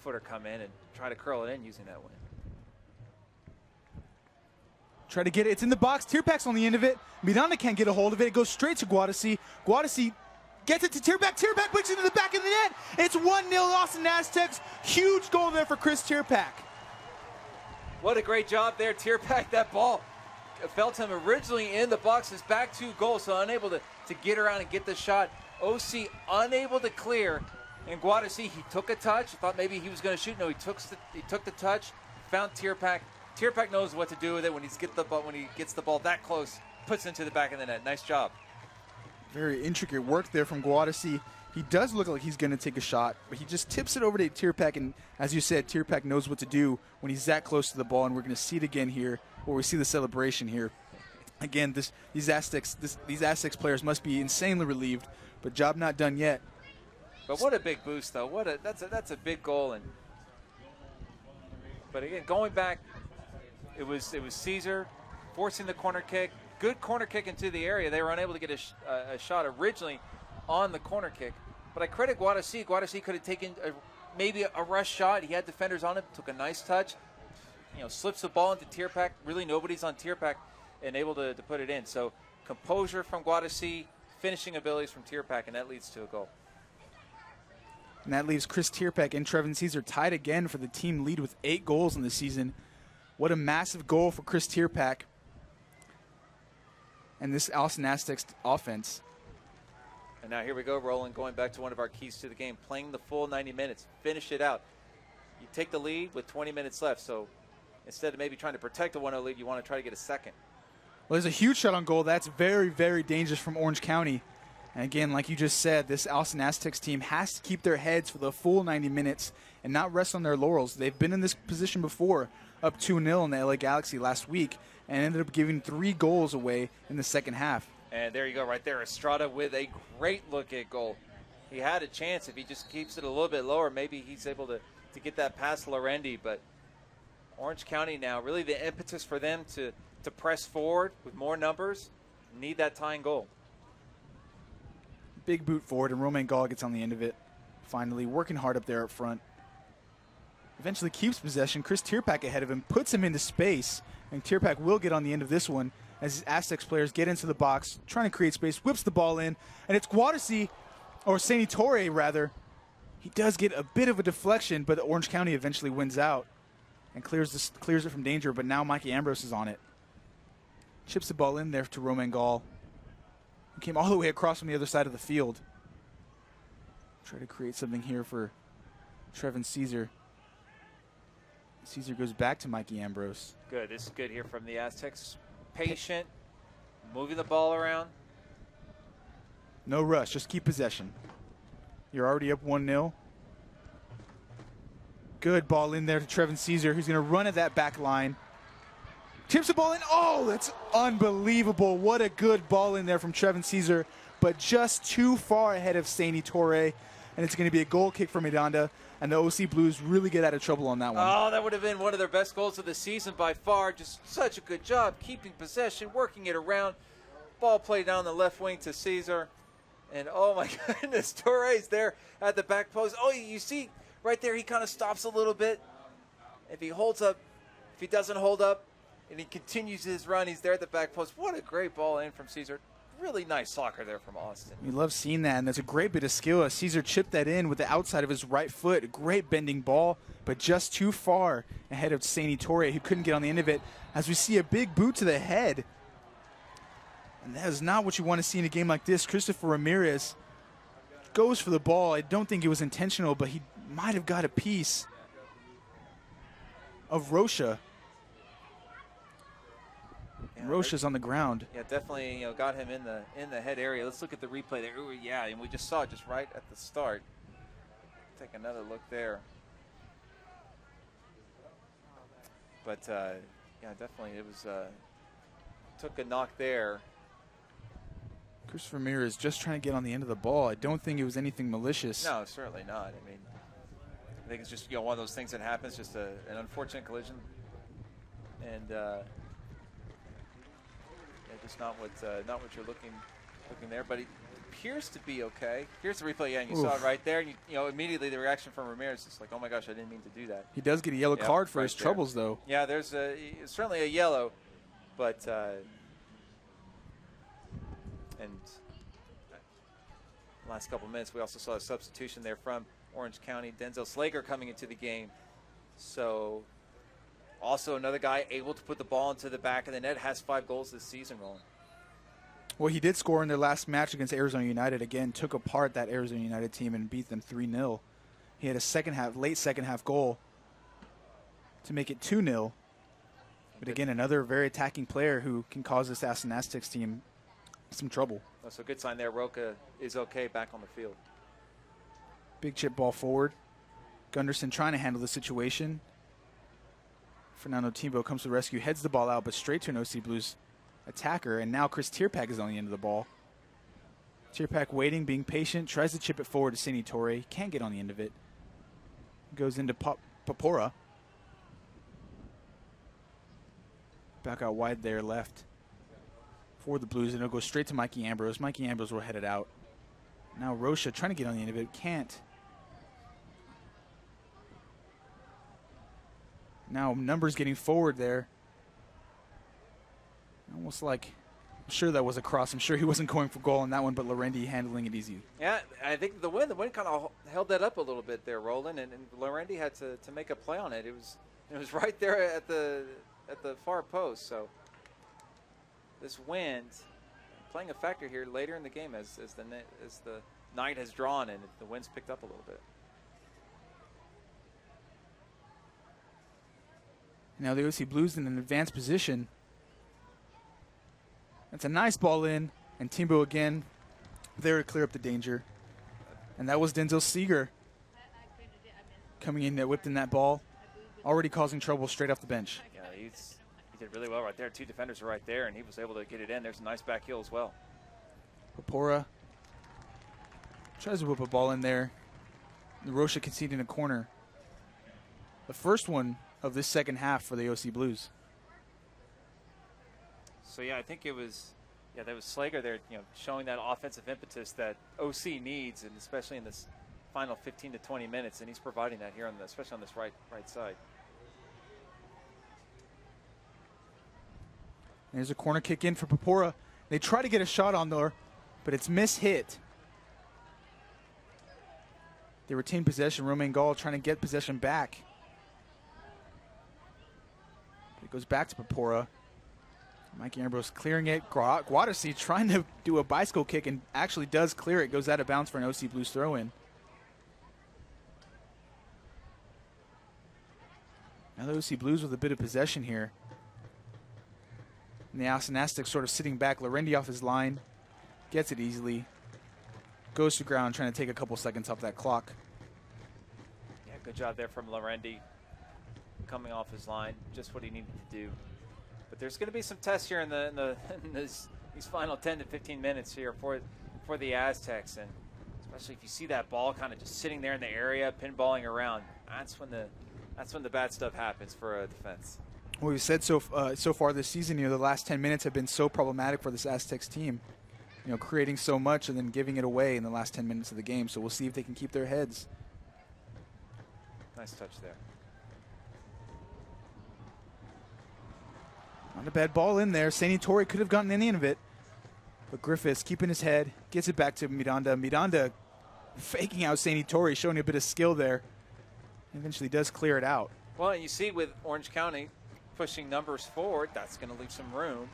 footer come in and try to curl it in using that wind. Try to get it. It's in the box. Tierpak's on the end of it. Miranda can't get a hold of it. It goes straight to Guadasi. Guadasi gets it to Tierpak. Tierpak puts it in the back of the net. It's 1-0 Austin Aztecs. Huge goal there for Chris Tierpak. What a great job there, Tierpak. That ball felt him originally in the box. His back 2 goals, so unable to get around and get the shot. OC unable to clear. And Guadasi, he took a touch. Thought maybe he was going to shoot. No, he took the touch. Found Tierpak. Tierpak knows what to do with it when he gets the ball that close. Puts it into the back of the net. Nice job. Very intricate work there from Guadasi. He does look like he's going to take a shot, but he just tips it over to Tierpak, and as you said, Tierpak knows what to do when he's that close to the ball, and we're going to see it again here, where we see the celebration here. Again, these Aztecs players must be insanely relieved, but job not done yet. But what a big boost, though. That's a big goal. But again, going back, it was Caesar forcing the corner kick. Good corner kick into the area. They were unable to get a shot originally on the corner kick. But I credit Guadassi. Guadassi could have taken maybe a rush shot. He had defenders on it. Took a nice touch. Slips the ball into Tierpak. Really, nobody's on Tierpak, and able to put it in. So composure from Guadassi, finishing abilities from Tierpak, and that leads to a goal. And that leaves Chris Tierpak and Trevin Caesar tied again for the team lead with 8 goals in the season. What a massive goal for Chris Tierpak and this Austin Aztecs offense. And now here we go, Roland, going back to one of our keys to the game, playing the full 90 minutes, finish it out. You take the lead with 20 minutes left, so instead of maybe trying to protect a 1-0 lead, you want to try to get a second. Well, there's a huge shot on goal. That's very, very dangerous from Orange County. And again, like you just said, this Austin Aztecs team has to keep their heads for the full 90 minutes and not rest on their laurels. They've been in this position before, up 2-0 in the LA Galaxy last week, and ended up giving 3 goals away in the second half. And there you go right there. Estrada with a great look at goal. He had a chance. If he just keeps it a little bit lower, maybe he's able to get that past Lorendi. But Orange County now, really the impetus for them to press forward with more numbers, need that tying goal. Big boot forward, and Romain Gall gets on the end of it. Finally, working hard up there up front. Eventually keeps possession. Chris Tierpak ahead of him, puts him into space, and Tierpak will get on the end of this one as Aztecs players get into the box, trying to create space, whips the ball in, and it's Guadassi, or Sanitore rather. He does get a bit of a deflection, but Orange County eventually wins out and clears it from danger, but now Mikey Ambrose is on it. Chips the ball in there to Romain Gall, who came all the way across from the other side of the field. Try to create something here for Trevin Caesar. Caesar goes back to Mikey Ambrose. Good. This is good here from the Aztecs. Patient, moving the ball around. No rush, just keep possession. You're already up 1-0. Good ball in there to Trevin Caesar, who's going to run at that back line. Tips the ball in. Oh, that's unbelievable. What a good ball in there from Trevin Caesar, but just too far ahead of Sanitore. And it's going to be a goal kick for Miranda, and the OC Blues really get out of trouble on that one. Oh, that would have been one of their best goals of the season by far. Just such a good job keeping possession, working it around. Ball played down the left wing to Caesar. And, oh, my goodness, Torres there at the back post. Oh, you see right there, he kind of stops a little bit. If he holds up, if he doesn't hold up, and he continues his run, he's there at the back post. What a great ball in from Caesar. Really nice soccer there from Austin. We love seeing that, and that's a great bit of skill. Caesar chipped that in with the outside of his right foot. A great bending ball, but just too far ahead of Sanitore, who couldn't get on the end of it. As we see a big boot to the head. And that is not what you want to see in a game like this. Christopher Ramirez goes for the ball. I don't think it was intentional, but he might have got a piece of Rocha. Yeah, Rocha's on the ground. Yeah, definitely, got him in the head area. Let's look at the replay there. Ooh, yeah, and we just saw it just right at the start. Take another look there. But yeah, definitely, it was took a knock there. Christopher Ramirez just trying to get on the end of the ball. I don't think it was anything malicious. No, certainly not. I mean, I think it's just one of those things that happens, just an unfortunate collision, and just not what you're looking there. But it appears to be okay. Here's the replay, and you saw it right there. And immediately the reaction from Ramirez is like, "Oh my gosh, I didn't mean to do that." He does get a yellow card for his troubles, though. Yeah, there's certainly a yellow, but and last couple minutes we also saw a substitution there from Orange County. Denzel Slager coming into the game, so also another guy able to put the ball into the back of the net, has 5 goals this season, Roland. Well, he did score in their last match against Arizona United. Again, took apart that Arizona United team and beat them 3-0. He had a late second half goal to make it 2-0. But again, another very attacking player who can cause this Austin Aztecs team some trouble. So good sign there. Roca is okay back on the field. Big chip ball forward. Gunderson trying to handle the situation. Fernando Timbo comes to the rescue, heads the ball out, but straight to an OC Blues attacker. And now Chris Tierpak is on the end of the ball. Tierpak waiting, being patient, tries to chip it forward to Sini Torre. Can't get on the end of it. Goes into Papora. Back out wide there, left for the Blues, and it'll go straight to Mikey Ambrose. Mikey Ambrose will head it out. Now Rocha trying to get on the end of it, can't. Now Numbers getting forward there. Almost like, I'm sure that was a cross. I'm sure he wasn't going for goal on that one, but Lorendi handling it easy. Yeah, I think the wind kind of held that up a little bit there, Roland, and Lorendi had to make a play on it. It was right there at the far post. So this wind playing a factor here later in the game as the night has drawn and the wind's picked up a little bit. Now the OC Blues in an advanced position. That's a nice ball in, and Timbo again there to clear up the danger. And that was Denzel Seeger coming in, whipped in that ball, already causing trouble straight off the bench. Yeah, he did really well right there. Two defenders are right there, and he was able to get it in. There's a nice back heel as well. Papora tries to whip a ball in there. Rocha conceding a corner. The first one of this second half for the OC Blues. So yeah, I think that was Slager there, showing that offensive impetus that OC needs, and especially in this final 15 to 20 minutes, and he's providing that here especially on this right side. There's a corner kick in for Papora. They try to get a shot on there, but it's mishit. They retain possession. Romain Gall trying to get possession back. It goes back to Papora. Mikey Ambrose clearing it. Guadasi trying to do a bicycle kick and actually does clear it. Goes out of bounds for an OC Blues throw-in. Now the OC Blues with a bit of possession here. And the Aztecs sort of sitting back. Lorendi off his line. Gets it easily. Goes to ground trying to take a couple seconds off that clock. Yeah, good job there from Lorendi. Coming off his line. Just what he needed to do. But there's going to be some tests here in these final 10 to 15 minutes here for the Aztecs, and especially if you see that ball kind of just sitting there in the area, pinballing around. That's when the bad stuff happens for a defense. Well, we've said so far this season, the last 10 minutes have been so problematic for this Aztecs team. Creating so much and then giving it away in the last 10 minutes of the game. So we'll see if they can keep their heads. Nice touch there. Not a bad ball in there. Sani Torre could have gotten any of it. But Griffiths keeping his head, gets it back to Miranda. Miranda faking out Sani Torre, showing a bit of skill there. Eventually does clear it out. Well, and you see with Orange County pushing Numbers forward, that's going to leave some room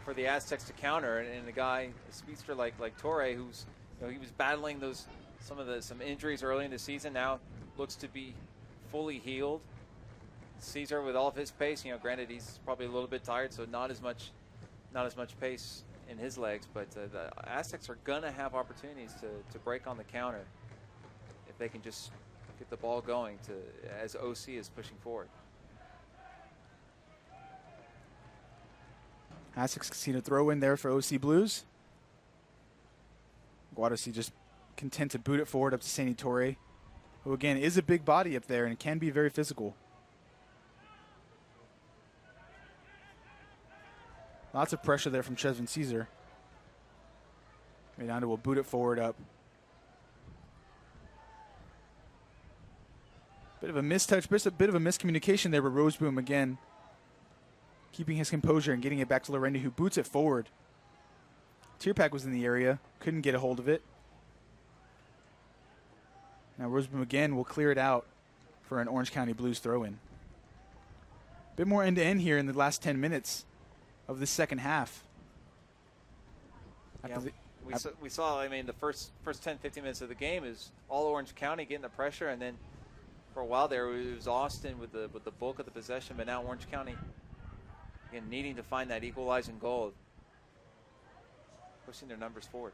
for the Aztecs to counter. And a speedster like Torre, who's he was battling some injuries early in the season, now looks to be fully healed. Caesar with all of his pace, granted he's probably a little bit tired, so not as much pace in his legs, but the Aztecs are gonna have opportunities to break on the counter if they can just get the ball going as OC is pushing forward. Aztecs see a throw in there for OC Blues. Guadasi just content to boot it forward up to Sani Torre, who again is a big body up there and can be very physical. Lots of pressure there from Trevin Caesar. Miranda will boot it forward up. Bit of a mistouch, a bit of a miscommunication there with Roseboom again. Keeping his composure and getting it back to Lorendi, who boots it forward. Tierpak was in the area, couldn't get a hold of it. Now Roseboom again will clear it out for an Orange County Blues throw-in. Bit more end-to-end here in the last 10 minutes of the second half. Yeah, we saw, the first 10, 15 minutes of the game is all Orange County getting the pressure, and then for a while there it was Austin with the bulk of the possession, but now Orange County, again, needing to find that equalizing goal, pushing their numbers forward.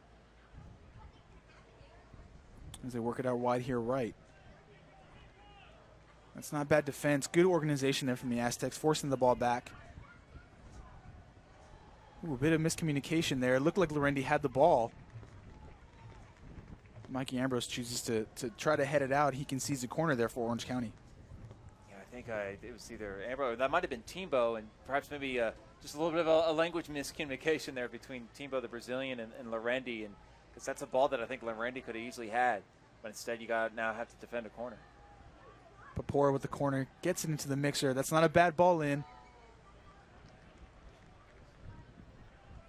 as they work it out wide here right. That's not bad defense. Good organization there from the Aztecs, forcing the ball back. Ooh, a bit of miscommunication there. It looked like Lorendi had the ball. Mikey Ambrose chooses to try to head it out. He concedes the corner there for Orange County. Yeah, I think it was either Ambrose, that might have been Timbo, and perhaps maybe just a little bit of a language miscommunication there between Timbo, the Brazilian, and Lorendi, and because that's a ball that I think Lorendi could have easily had, but instead you got now have to defend a corner. Papora with the corner, gets it into the mixer. That's not a bad ball in.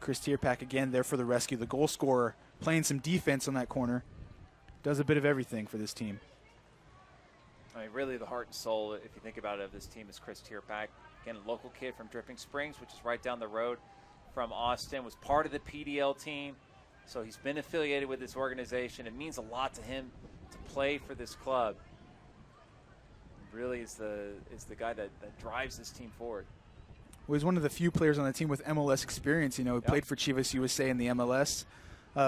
Chris Tierpak again there for the rescue. The goal scorer playing some defense on that corner. Does a bit of everything for this team. I mean, really the heart and soul, if you think about it, of this team is Chris Tierpak. Again, a local kid from Dripping Springs, which is right down the road from Austin, was part of the PDL team. So he's been affiliated with this organization. It means a lot to him to play for this club. Really is the guy that drives this team forward. Well, he's one of the few players on the team with MLS experience. You know, he played for Chivas USA in the MLS.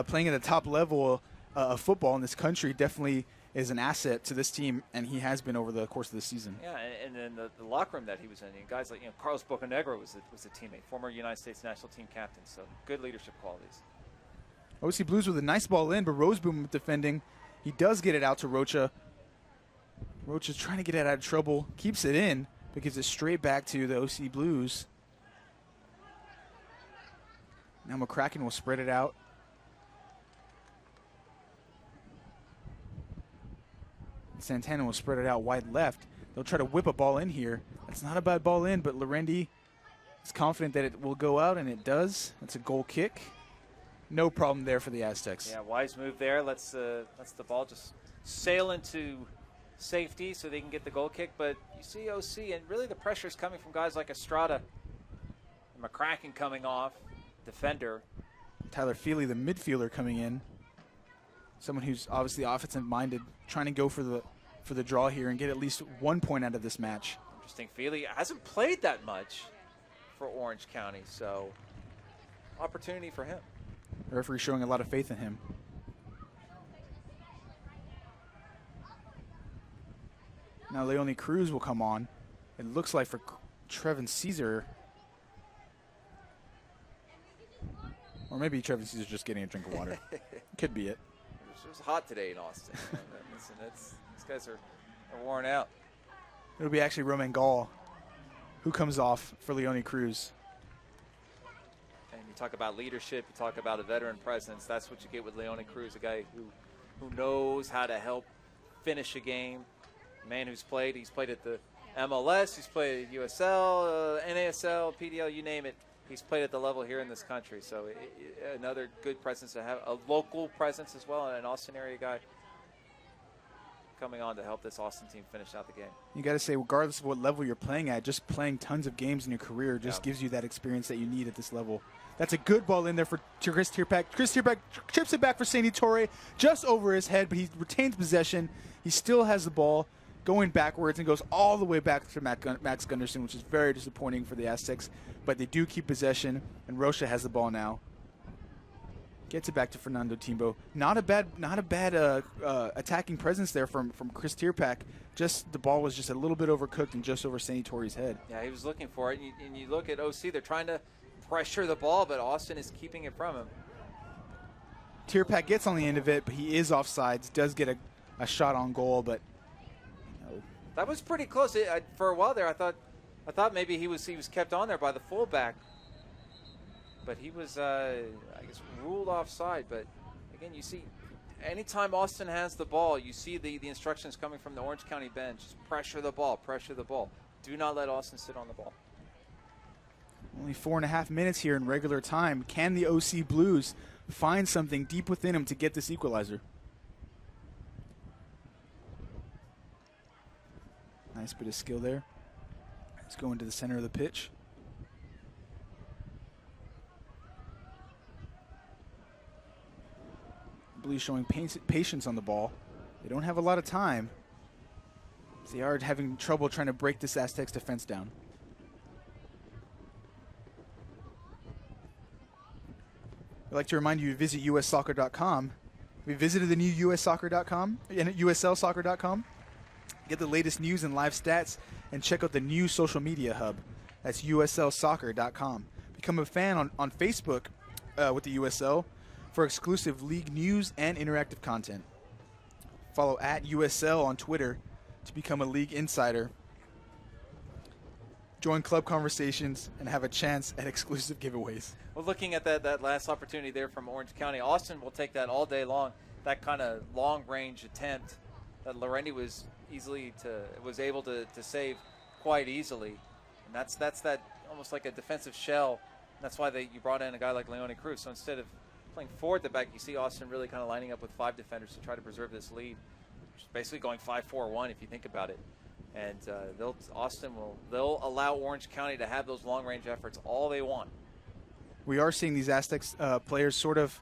Playing at the top level of football in this country definitely is an asset to this team, and he has been over the course of the season. Yeah, and then the locker room that he was in, guys like Carlos Bocanegra was a teammate, former United States national team captain. So good leadership qualities. OC Blues with a nice ball in, but Roseboom defending. He does get it out to Rocha. Rocha's trying to get it out of trouble, keeps it in, but gives it straight back to the OC Blues. Now McCracken will spread it out. Santana will spread it out wide left. They'll try to whip a ball in here. That's not a bad ball in, but Lorendi is confident that it will go out, and it does. That's a goal kick. No problem there for the Aztecs. Yeah, wise move there. Lets the ball just sail into safety so they can get the goal kick. But you see OC, and really the pressure is coming from guys like Estrada. McCracken coming off, defender. Tyler Feely, the midfielder, coming in. Someone who's obviously offensive-minded, trying to go for the draw here and get at least 1 point out of this match. Interesting. Feely hasn't played that much for Orange County, so opportunity for him. The referee showing a lot of faith in him. Now Leone Cruz will come on. It looks like for Trevin Caesar. Or maybe Trevin Caesar's just getting a drink of water. Could be it. It was hot today in Austin. Listen, these guys are worn out. It'll be actually Romain Gall who comes off for Leone Cruz. And you talk about leadership, you talk about a veteran presence. That's what you get with Leone Cruz, a guy who knows how to help finish a game. A man who's played. He's played at the MLS. He's played at USL, NASL, PDL, you name it. He's played at the level here in this country. So another good presence to have, a local presence as well, and an Austin area guy coming on to help this Austin team finish out the game. You got to say, regardless of what level you're playing at, just playing tons of games in your career just gives you that experience that you need at this level. That's a good ball in there for Chris Tierpak. Chris Tierpak chips it back for Sandy Torre, just over his head, but he retains possession. He still has the ball going backwards and goes all the way back to Max Gunderson, which is very disappointing for the Aztecs. But they do keep possession, and Rocha has the ball now. Gets it back to Fernando Timbo. Not a bad attacking presence there from Chris Tierpak. Just the ball was just a little bit overcooked and just over Sandy Torre's head. Yeah, he was looking for it. And you look at OC, they're trying to pressure the ball, but Austin is keeping it from him. Tierpak gets on the end of it, but he is offsides. Does get a shot on goal, but no. That was pretty close. For a while there, I thought maybe he was kept on there by the fullback. But he was, I guess, ruled offside. But, again, you see, anytime Austin has the ball, you see the instructions coming from the Orange County bench. Just pressure the ball, pressure the ball. Do not let Austin sit on the ball. Only 4.5 minutes here in regular time. Can the OC Blues find something deep within them to get this equalizer? Nice bit of skill there. Let's go into the center of the pitch. Blues showing patience on the ball. They don't have a lot of time. They are having trouble trying to break this Aztecs defense down. I'd like to remind you to visit ussoccer.com. Have you visited the new USL-soccer.com? USL-soccer.com? Get the latest news and live stats, and check out the new social media hub. That's USL-soccer.com. Become a fan on Facebook with the USL for exclusive league news and interactive content. Follow at USL on Twitter to become a league insider. Join club conversations and have a chance at exclusive giveaways. Well, looking at that last opportunity there from Orange County, Austin will take that all day long. That kind of long-range attempt that Lorendi was able to save quite easily, and that's that almost like a defensive shell. And that's why you brought in a guy like Leone Cruz. So instead of playing forward at the back, you see Austin really kind of lining up with 5 defenders to try to preserve this lead. Which is basically going 5-4-1 if you think about it. And they'll allow Orange County to have those long-range efforts all they want. We are seeing these Aztecs players sort of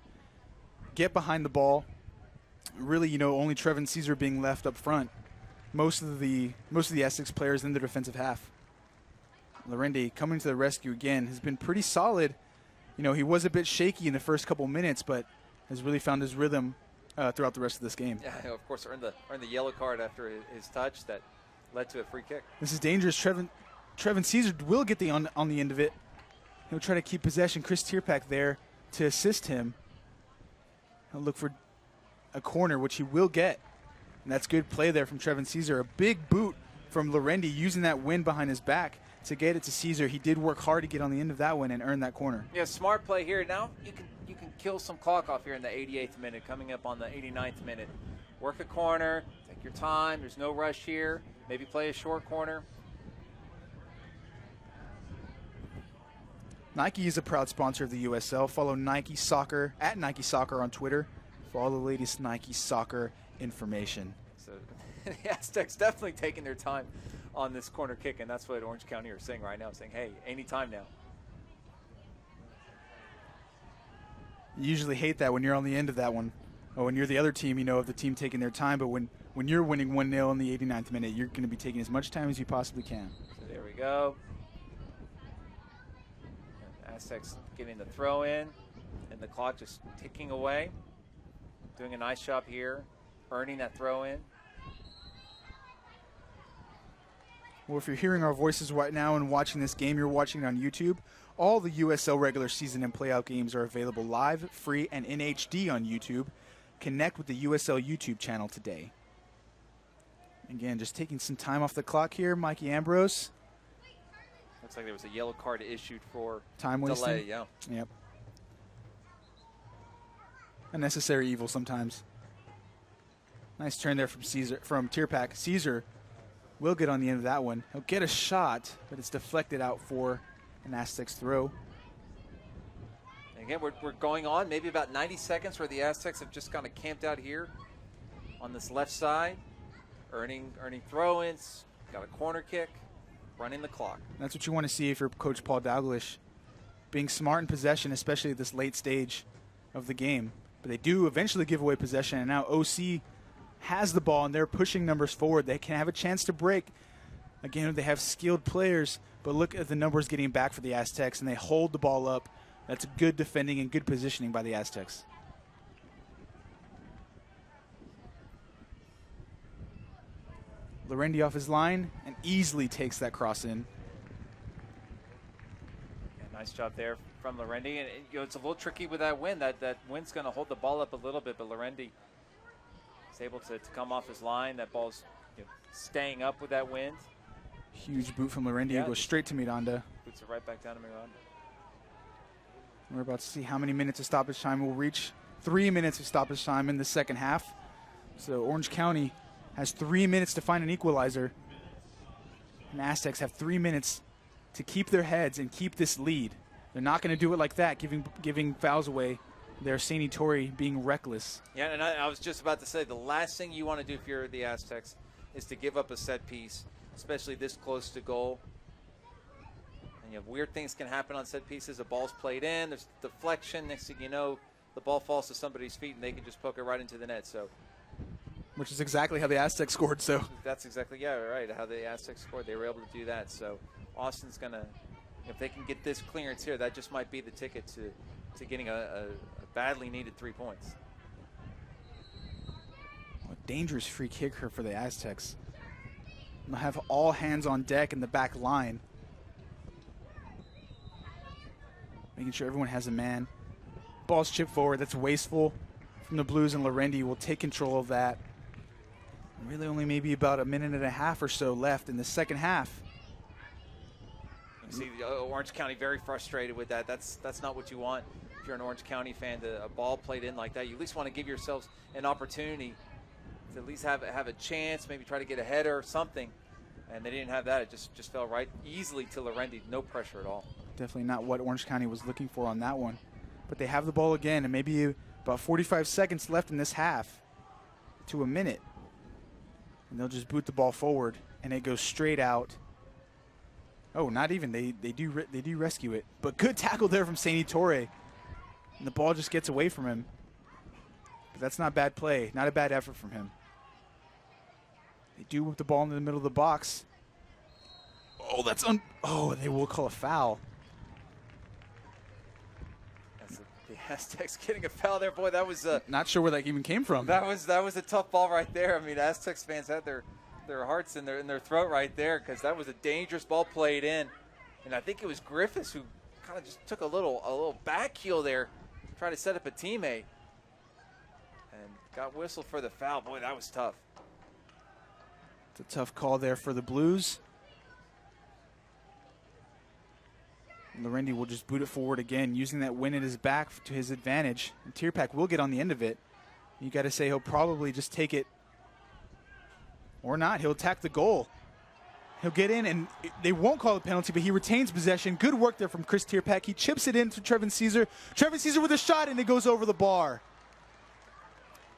get behind the ball. Really, only Trevin Caesar being left up front. Most of the Aztecs players in the defensive half. Lorendi coming to the rescue again has been pretty solid. He was a bit shaky in the first couple minutes, but has really found his rhythm throughout the rest of this game. Yeah, of course, earned the yellow card after his touch that led to a free kick. This is dangerous. Trevin Caesar will get on the end of it. He'll try to keep possession. Chris Tierpak there to assist him. He'll look for a corner, which he will get. And that's good play there from Trevin Caesar. A big boot from Lorendi using that wind behind his back to get it to Caesar. He did work hard to get on the end of that one and earn that corner. Yeah, smart play here. Now you can kill some clock off here in the 88th minute, coming up on the 89th minute. Work a corner, take your time. There's no rush here. Maybe play a short corner. Nike is a proud sponsor of the USL. Follow Nike Soccer at Nike Soccer on Twitter for all the latest Nike Soccer information. So the Aztecs definitely taking their time on this corner kick, and that's what Orange County are saying right now, saying, hey, anytime now. You usually hate that when you're on the end of that one. Or when you're the other team, of the team taking their time. But when you're winning 1-0 in the 89th minute, you're going to be taking as much time as you possibly can. So there we go. And Aztecs getting the throw in, and the clock just ticking away. Doing a nice job here, earning that throw in. Well, if you're hearing our voices right now and watching this game, you're watching it on YouTube. All the USL regular season and playout games are available live, free, and in HD on YouTube. Connect with the USL YouTube channel today. Again, just taking some time off the clock here, Mikey Ambrose. Looks like there was a yellow card issued for time wasting. Delay, yeah. Yep. A necessary evil sometimes. Nice turn there from Tierpak. Caesar will get on the end of that one. He'll get a shot, but it's deflected out for an Aztecs throw. Again, we're going on maybe about 90 seconds where the Aztecs have just kind of camped out here on this left side, earning throw-ins, got a corner kick, running the clock. That's what you want to see if you're Coach Paul Dalglish, being smart in possession, especially at this late stage of the game. But they do eventually give away possession, and now OC has the ball, and they're pushing numbers forward. They can have a chance to break. Again, they have skilled players, but look at the numbers getting back for the Aztecs, and they hold the ball up. That's good defending and good positioning by the Aztecs. Lorendi off his line and easily takes that cross in. Yeah, nice job there from Lorendi. And it's a little tricky with that wind. That wind's going to hold the ball up a little bit, but Lorendi is able to come off his line. That ball's staying up with that wind. Huge boot from Lorendi. Yeah, goes straight to Miranda. Boots it right back down to Miranda. We're about to see how many minutes of stoppage time we'll reach. 3 minutes of stoppage time in the second half. So Orange County has 3 minutes to find an equalizer. And Aztecs have 3 minutes to keep their heads and keep this lead. They're not going to do it like that, giving fouls away. They're Sani Tori being reckless. Yeah, and I was just about to say, the last thing you want to do if you're the Aztecs is to give up a set piece, especially this close to goal. And weird things can happen on set pieces. The ball's played in, there's deflection. Next thing you know, the ball falls to somebody's feet, and they can just poke it right into the net. So, which is exactly how the Aztecs scored. So that's exactly right how the Aztecs scored. They were able to do that. So Austin's gonna, if they can get this clearance here, that just might be the ticket to getting a badly needed 3 points. dangerous free kicker for the Aztecs. They'll have all hands on deck in the back line. Making sure everyone has a man. Ball's chipped forward. That's wasteful from the Blues, and Lorendi will take control of that. Really only maybe about a minute and a half or so left in the second half. You see Orange County very frustrated with that. That's not what you want. If you're an Orange County fan, a ball played in like that, you at least want to give yourselves an opportunity to at least have a chance, maybe try to get a header or something. And they didn't have that. It just fell right easily to Lorendi. No pressure at all. Definitely not what Orange County was looking for on that one. But they have the ball again, and maybe about 45 seconds left in this half to a minute. And they'll just boot the ball forward, and it goes straight out. Oh, not even. They do rescue it. But good tackle there from Saini Torre. And the ball just gets away from him. But that's not bad play. Not a bad effort from him. They do whip the ball into the middle of the box. Oh, they will call a foul. The Aztecs getting a foul there. Boy, that was not sure where that even came from. That was a tough ball right there. I mean, Aztecs fans had their hearts in their throat right there, because that was a dangerous ball played in. And I think it was Griffiths who kind of just took a little back heel there, trying to set up a teammate. And got whistled for the foul. Boy, that was tough. It's a tough call there for the Blues. Lorendi will just boot it forward again, using that win at his back to his advantage. And Tierpak will get on the end of it. You got to say he'll probably just take it, or not. He'll attack the goal. He'll get in, and they won't call a penalty, but he retains possession. Good work there from Chris Tierpak. He chips it in to Trevin Caesar. Trevin Caesar with a shot, and it goes over the bar.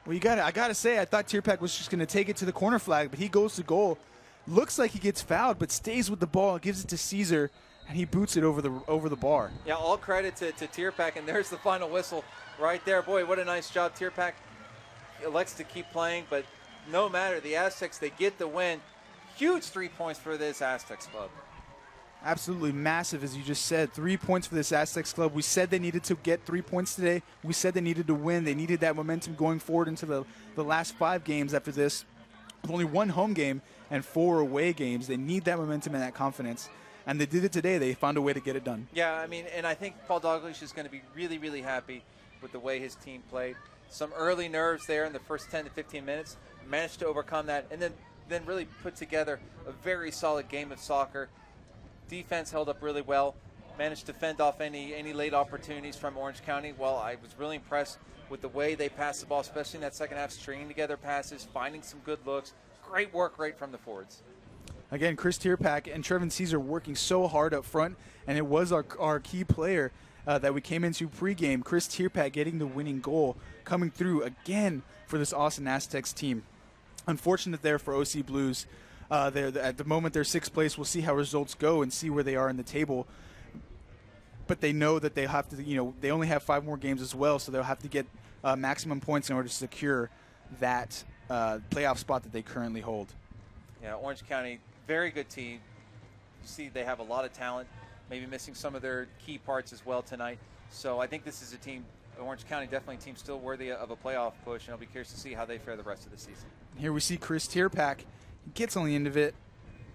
Well, I gotta say, I thought Tierpak was just gonna take it to the corner flag, but he goes to goal. Looks like he gets fouled, but stays with the ball, gives it to Caesar, and he boots it over the bar. Yeah, all credit to Tierpak, and there's the final whistle right there. Boy, what a nice job. Tierpak elects to keep playing, but no matter, the Aztecs, they get the win. Huge 3 points for this Aztecs club. Absolutely massive, as you just said. 3 points for this Aztecs club. We said they needed to get 3 points today. We said they needed to win. They needed that momentum going forward into the last 5 games after this. With only 1 home game and 4 away games, they need that momentum and that confidence. And they did it today. They found a way to get it done. Yeah, I mean, and I think Paul Dalglish is going to be really, really happy with the way his team played. Some early nerves there in the first 10 to 15 minutes. Managed to overcome that, and then really put together a very solid game of soccer. Defense held up really well. Managed to fend off any late opportunities from Orange County. Well, I was really impressed with the way they passed the ball, especially in that second half, stringing together passes, finding some good looks. Great work right from the forwards. Again, Chris Tierpak and Trevin Caesar working so hard up front, and it was our key player that we came into pregame. Chris Tierpak getting the winning goal, coming through again for this Austin Aztecs team. Unfortunate there for OC Blues. At the moment, they're 6th place. We'll see how results go and see where they are in the table. But they know that they have to, they only have 5 more games as well, so they'll have to get maximum points in order to secure that playoff spot that they currently hold. Yeah, Orange County, very good team. You see they have a lot of talent, maybe missing some of their key parts as well tonight. So I think this is a team, Orange County definitely a team still worthy of a playoff push, and I'll be curious to see how they fare the rest of the season. Here we see Chris Tierpak. He gets on the end of it.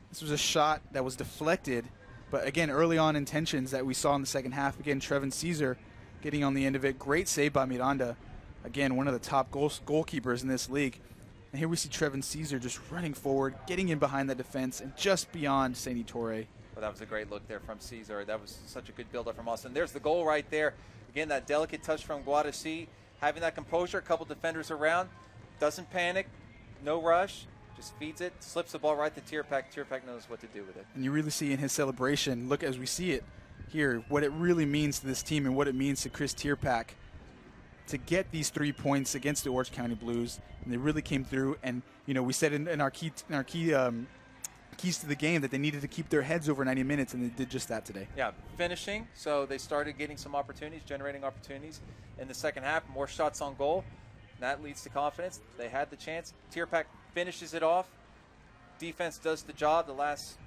This was a shot that was deflected, but again, early on intentions that we saw in the second half. Again, Trevin Caesar getting on the end of it. Great save by Miranda. Again, one of the top goalkeepers in this league. And here we see Trevin Caesar just running forward, getting in behind the defense, and just beyond Saini Torre. Well, that was a great look there from Caesar. That was such a good build-up from Austin. There's the goal right there. Again, that delicate touch from Guadalupe. Having that composure, a couple defenders around. Doesn't panic, no rush. Just feeds it, slips the ball right to Tierpak. Tierpak knows what to do with it. And you really see in his celebration, look as we see it here, what it really means to this team and what it means to Chris Tierpak to get these 3 points against the Orange County Blues. And they really came through. And we said in our keys to the game that they needed to keep their heads over 90 minutes, and they did just that today. Yeah, finishing. So they started getting some opportunities, generating opportunities in the second half. More shots on goal. That leads to confidence. They had the chance. Tierpak finishes it off. Defense does the job the last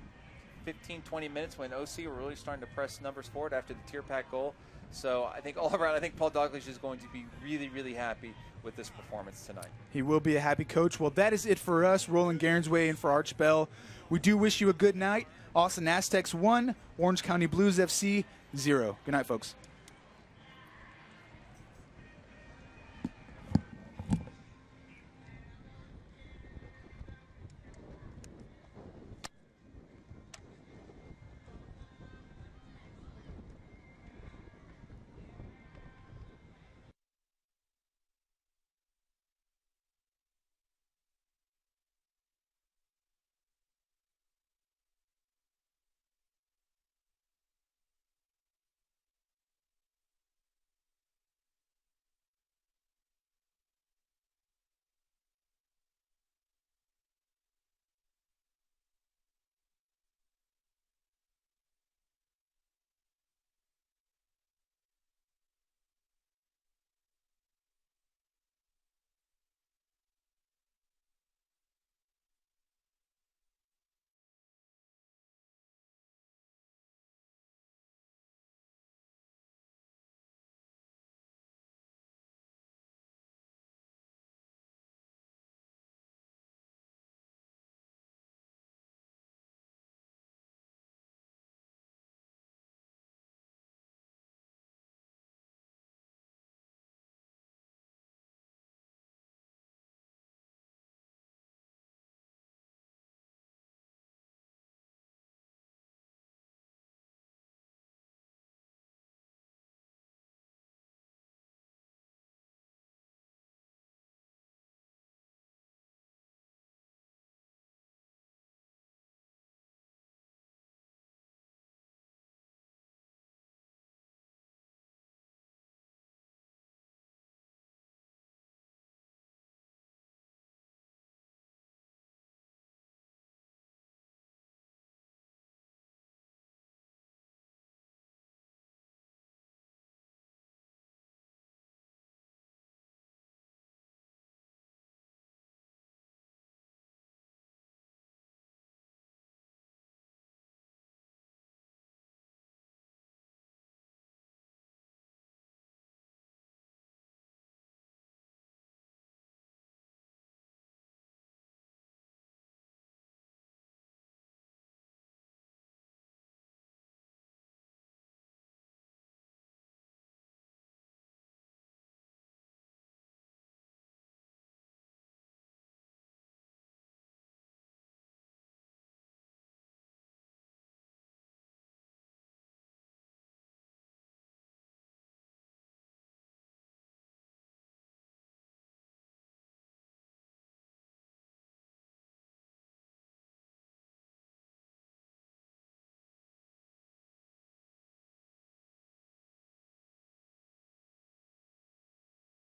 15, 20 minutes when OC were really starting to press numbers forward after the Tierpak goal. So I think all around, I think Paul Dalglish is going to be really, really happy with this performance tonight. He will be a happy coach. Well, that is it for us. Roland Gairnsway and for Arch Bell. We do wish you a good night. Austin Aztecs 1, Orange County Blues FC 0. Good night, folks.